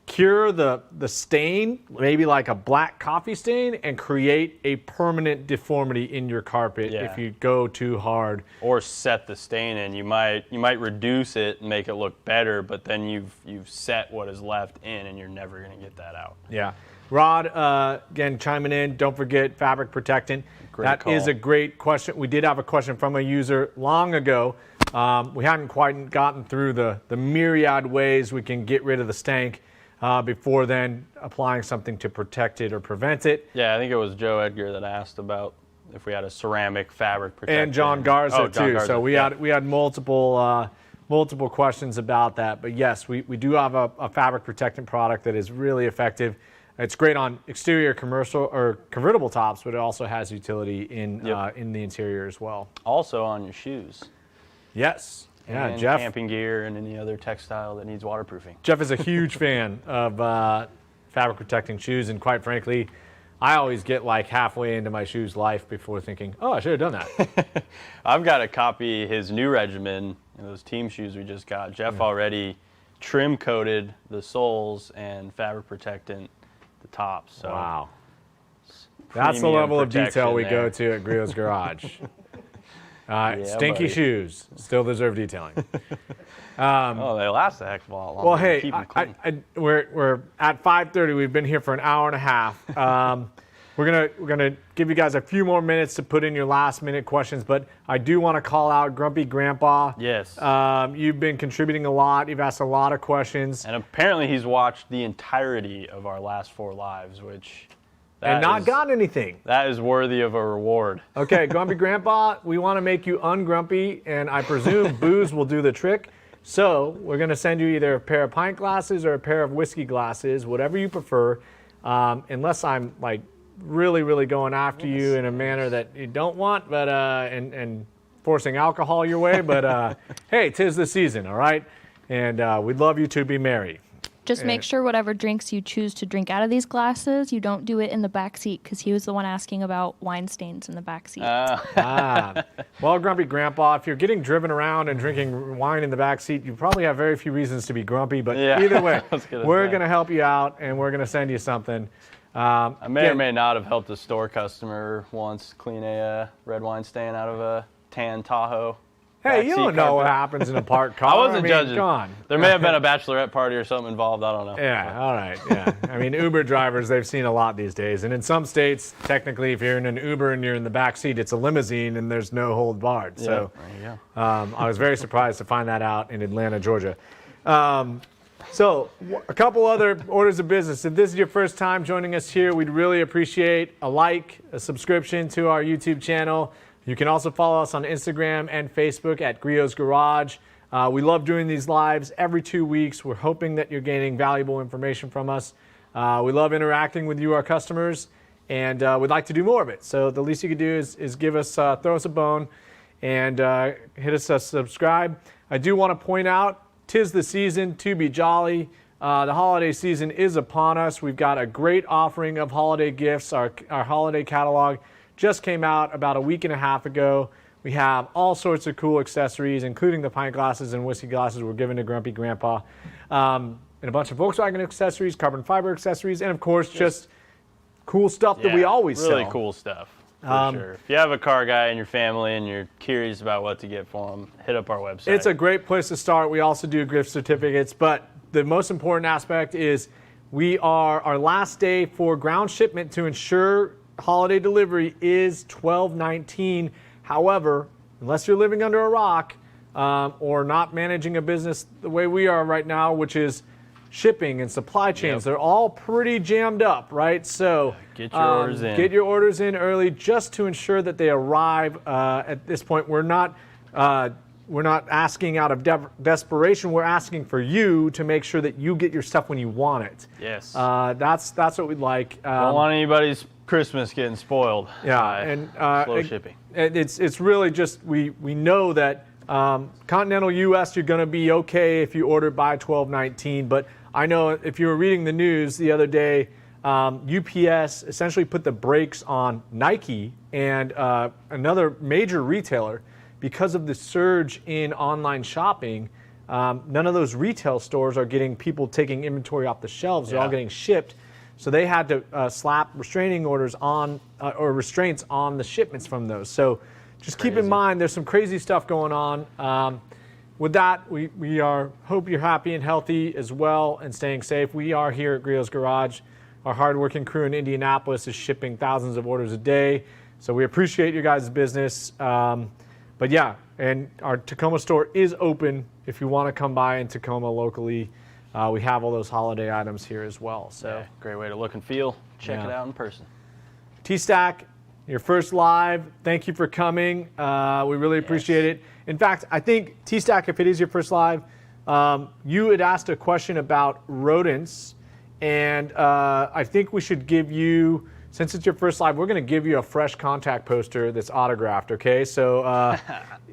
cure the stain, maybe like a black coffee stain, and create a permanent deformity in your carpet if you go too hard. Or set the stain in. You might reduce it and make it look better, but then you've set what is left in, and you're never going to get that out. Yeah. Rod, again, chiming in, don't forget fabric protectant. That is a great question. We did have a question from a user long ago. We hadn't quite gotten through the myriad ways we can get rid of the stank before then applying something to protect it or prevent it. Yeah, I think it was Joe Edgar that asked about if we had a ceramic fabric protector. And John Garza too. Garza, so we had multiple questions about that. But yes, we do have a fabric protectant product that is really effective. It's great on exterior commercial or convertible tops, but it also has utility in the interior as well. Also on your shoes. Yes. Yeah, and Jeff. Camping gear and any other textile that needs waterproofing. Jeff is a huge fan of fabric protecting shoes, and quite frankly, I always get like halfway into my shoes' life before thinking, oh, I should have done that. I've got to copy his new regimen, those team shoes we just got. Jeff already trim coated the soles and fabric protectant the tops. So wow. That's the premium level of detail protection we there. go to at Griot's Garage. Stinky buddy. shoes still deserve detailing. Oh, they last a heck of a lot longer. Well, hey, Keep 'em clean. we're at 5:30. We've been here for an hour and a half. We're gonna give you guys a few more minutes to put in your last minute questions, but I do want to call out Grumpy Grandpa. Yes. You've been contributing a lot. You've asked a lot of questions. And apparently he's watched the entirety of our last 4 lives, which And not is- got anything. that is worthy of a reward. Okay, Grumpy Grandpa, we want to make you ungrumpy, and I presume booze will do the trick. So we're going to send you either a pair of pint glasses or a pair of whiskey glasses, whatever you prefer, unless I'm like really, really going after you in a manner that you don't want, but and forcing alcohol your way. But hey, 'tis the season, all right? And we'd love you to be merry. Just make sure whatever drinks you choose to drink out of these glasses, you don't do it in the back seat, because he was the one asking about wine stains in the back seat. Well, Grumpy Grandpa, if you're getting driven around and drinking wine in the back seat, you probably have very few reasons to be grumpy. But Yeah, either way, I was gonna we're say. going to help you out, and we're going to send you something. I may Yeah. or may not have helped a store customer once clean a red wine stain out of a tan Tahoe. Hey, you backseat don't know what carpet. happens in a parked car. I wasn't mean, judging. Come on. There may have been a bachelorette party or something involved. I don't know. Yeah, all right, yeah. I mean, Uber drivers, they've seen a lot these days. And in some states, technically, if you're in an Uber and you're in the back seat, it's a limousine and there's no hold barred. So there you go. I was very surprised to find that out in Atlanta, Georgia. So a couple other orders of business. If this is your first time joining us here, we'd really appreciate a like, a subscription to our YouTube channel. You can also follow us on Instagram and Facebook at Griot's Garage. We love doing these lives every 2 weeks. We're hoping that you're gaining valuable information from us. We love interacting with you, our customers, and we'd like to do more of it. So the least you could do is give us, throw us a bone, and hit us a subscribe. I do want to point out, 'tis the season to be jolly. The holiday season is upon us. We've got a great offering of holiday gifts. Our holiday catalog just came out about a week and a half ago. We have all sorts of cool accessories, including the pint glasses and whiskey glasses we're giving to Grumpy Grandpa. And a bunch of Volkswagen accessories, carbon fiber accessories, and of course, just cool stuff that we always really sell. cool stuff. For sure. If you have a car guy in your family and you're curious about what to get for him, hit up our website. It's a great place to start. We also do gift certificates, but the most important aspect is our last day for ground shipment to ensure holiday delivery is 12/19. However, unless you're living under a rock or not managing a business the way we are right now, which is shipping and supply chains, they're all pretty jammed up, right? So Get your orders in. Get your orders in early just to ensure that they arrive. At this point, we're not asking out of desperation. We're asking for you to make sure that you get your stuff when you want it. Yes. That's what we'd like. Don't want anybody's Christmas getting spoiled. Yeah, by and slow shipping. It's really just we know that continental U.S. you're going to be okay if you order by 12/19. But I know if you were reading the news the other day, UPS essentially put the brakes on Nike and another major retailer because of the surge in online shopping. None of those retail stores are getting people taking inventory off the shelves. They're all Yeah. getting shipped. So they had to slap restraining orders on or restraints on the shipments from those. So just keep in mind there's some crazy stuff going on. With that, we hope you're happy and healthy as well and staying safe. We are here at Griot's Garage. Our hardworking crew in Indianapolis is shipping thousands of orders a day. So we appreciate your guys' business. But yeah, and our Tacoma store is open if you want to come by in Tacoma locally. We have all those holiday items here as well. So Yeah, great way to look and feel. Check it Yeah. out in person. T-Stack, your first live. Thank you for coming. We really appreciate it. In fact, I think T-Stack, if it is your first live, you had asked a question about rodents, and I think we should give you, since it's your first live, we're going to give you a fresh contact poster that's autographed. Okay, so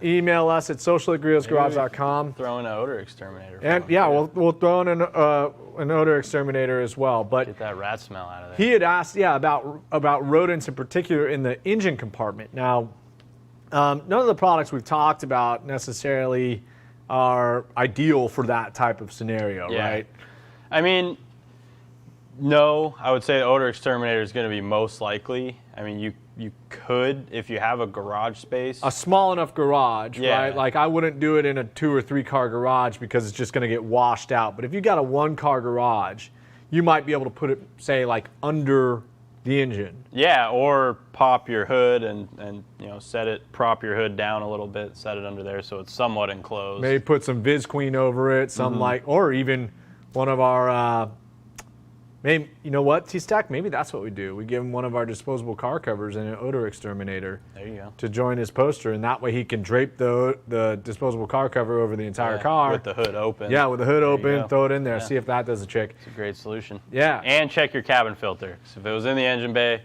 email us at social@griotsgarage.com. Throw in an odor exterminator. for And him, yeah, too. we'll throw in an odor exterminator as well. But Get that rat smell out of there. he had asked, about rodents in particular in the engine compartment. Now, none of the products we've talked about necessarily are ideal for that type of scenario, Yeah. right? I mean, No, I would say the odor exterminator is going to be most likely. I mean, you could, if you have a garage space. A small enough garage, Yeah. right? Like I wouldn't do it in a 2 or 3 car garage because it's just going to get washed out. But if you got a 1 car garage, you might be able to put it, say, like under the engine. Yeah, or pop your hood and prop your hood down a little bit, set it under there so it's somewhat enclosed. Maybe put some Viz Queen over it, or even one of our, maybe, you know what, T-Stack, maybe that's what we do. We give him one of our disposable car covers and an odor exterminator. There you go. To join his poster, and that way he can drape the disposable car cover over the entire car. With the hood open. Yeah, with the hood There you open, go. throw it in there, Yeah. see if that does a trick. It's a great solution. Yeah. And check your cabin filter. So if it was in the engine bay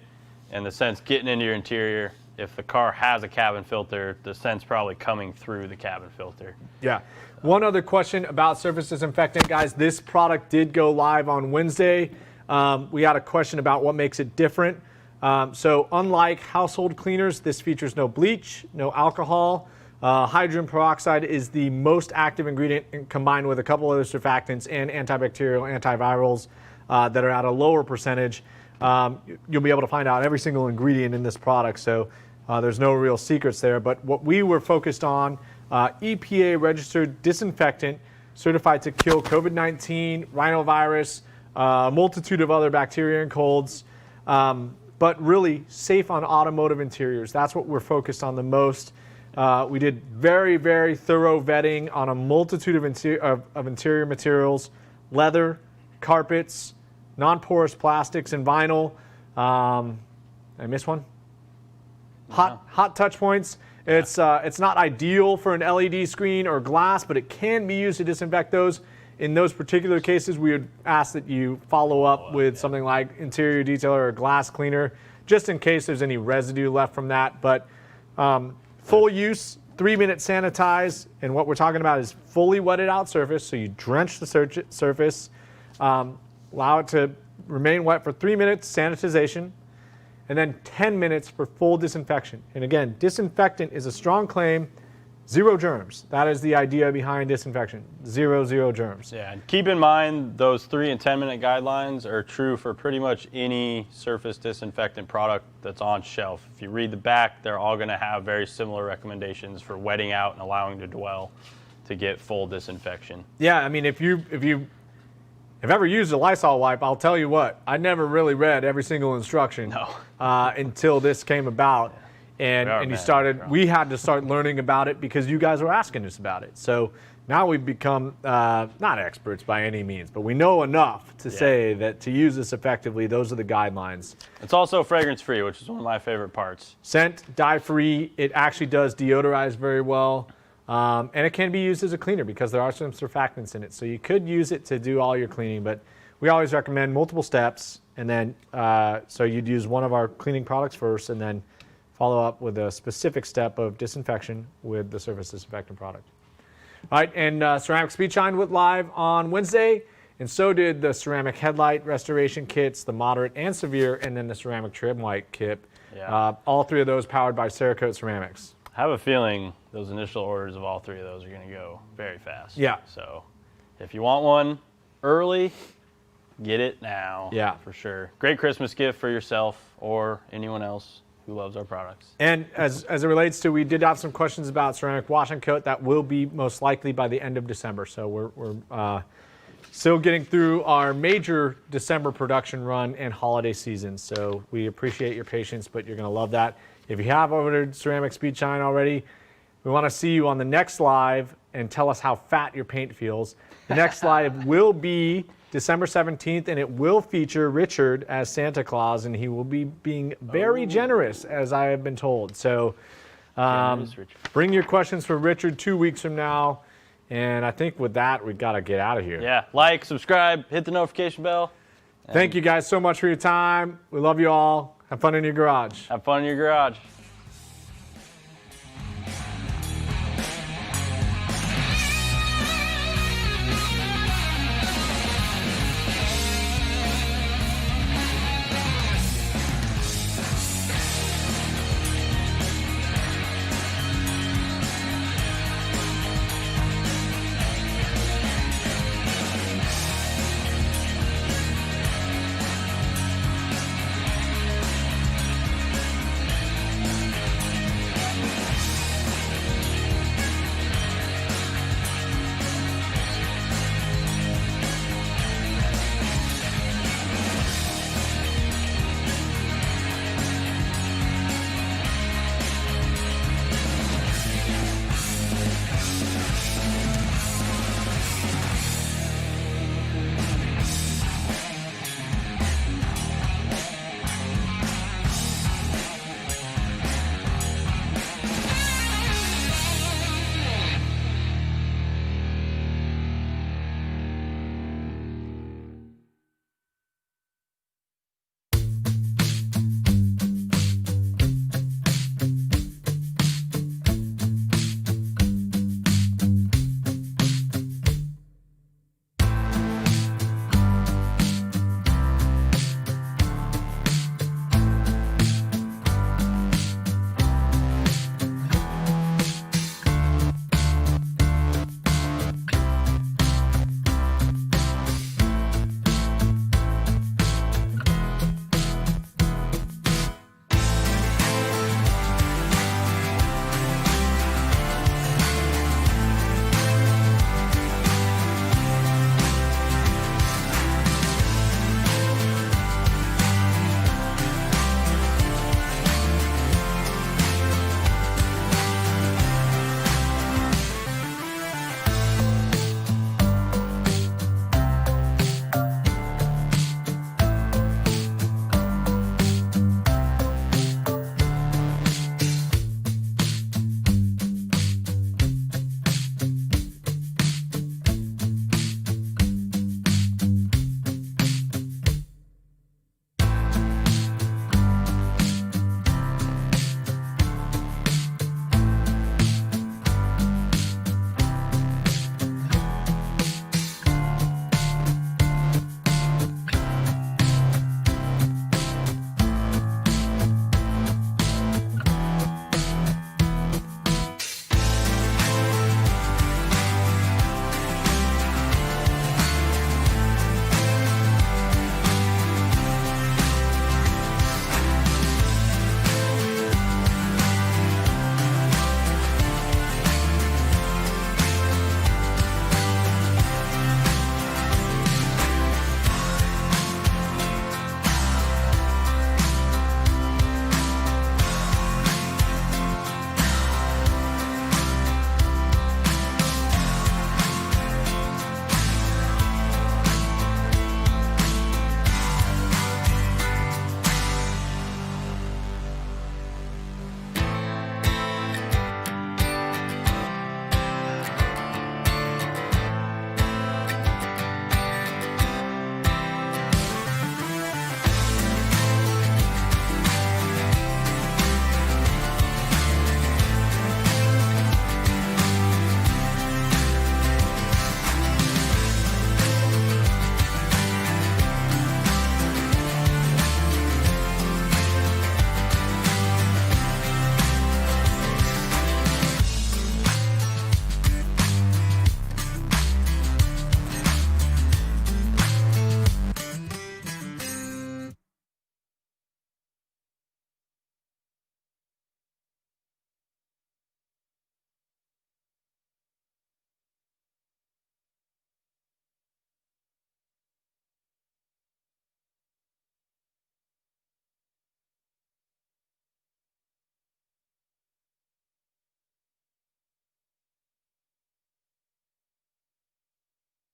and the scent's getting into your interior, if the car has a cabin filter, the scent's probably coming through the cabin filter. Yeah. One other question about surface disinfectant, guys. This product did go live on Wednesday. We had a question about what makes it different. So unlike household cleaners, this features no bleach, no alcohol. Hydrogen peroxide is the most active ingredient combined with a couple other surfactants and antibacterial, antivirals that are at a lower percentage. You'll be able to find out every single ingredient in this product, so there's no real secrets there. But what we were focused on, EPA registered disinfectant certified to kill COVID-19, rhinovirus, a multitude of other bacteria and colds, but really safe on automotive interiors. That's what we're focused on the most. We did very, very thorough vetting on a multitude of interior materials, leather, carpets, non-porous plastics, and vinyl. Did I miss one? Hot touch points. It's not ideal for an LED screen or glass, but it can be used to disinfect those. In those particular cases, we would ask that you follow up with something like interior detailer or glass cleaner, just in case there's any residue left from that. But full use, 3-minute sanitize, and what we're talking about is fully wetted out surface. So you drench the surface, allow it to remain wet for 3 minutes, sanitization, and then 10 minutes for full disinfection. And again, disinfectant is a strong claim. 0 germs. That is the idea behind disinfection. 0 germs. Yeah, and keep in mind those 3 and 10-minute guidelines are true for pretty much any surface disinfectant product that's on shelf. If you read the back, they're all going to have very similar recommendations for wetting out and allowing to dwell to get full disinfection. Yeah, I mean, if you've ever used a Lysol wipe, I'll tell you what, I never really read every single instruction until this came about. And we had to start learning about it because you guys were asking us about it. So now we've become not experts by any means, but we know enough to say that to use this effectively, those are the guidelines. It's also fragrance-free, which is one of my favorite parts. Scent, dye-free. It actually does deodorize very well. And it can be used as a cleaner because there are some surfactants in it. So you could use it to do all your cleaning, but we always recommend multiple steps. And then, so you'd use one of our cleaning products first and then follow up with a specific step of disinfection with the surface disinfectant product. All right, and ceramic speed shine went live on Wednesday, and so did the ceramic headlight restoration kits, the moderate and severe, and then the ceramic trim white kit. Yeah. All 3 of those powered by Cerakote Ceramics. I have a feeling those initial orders of all 3 of those are going to go very fast. Yeah. So if you want one early, get it now. Yeah. For sure. Great Christmas gift for yourself or anyone else who loves our products. And as it relates to, we did have some questions about ceramic wash and coat. That will be most likely by the end of December. So we're still getting through our major December production run and holiday season. So we appreciate your patience, but you're going to love that. If you have ordered ceramic speed shine already, we want to see you on the next live and tell us how fat your paint feels. The next live will be December 17th, and it will feature Richard as Santa Claus, and he will be being very generous, as I have been told. So bring your questions for Richard 2 weeks from now, and I think with that, we've got to get out of here. Yeah, like, subscribe, hit the notification bell. Thank you guys so much for your time. We love you all. Have fun in your garage. Have fun in your garage.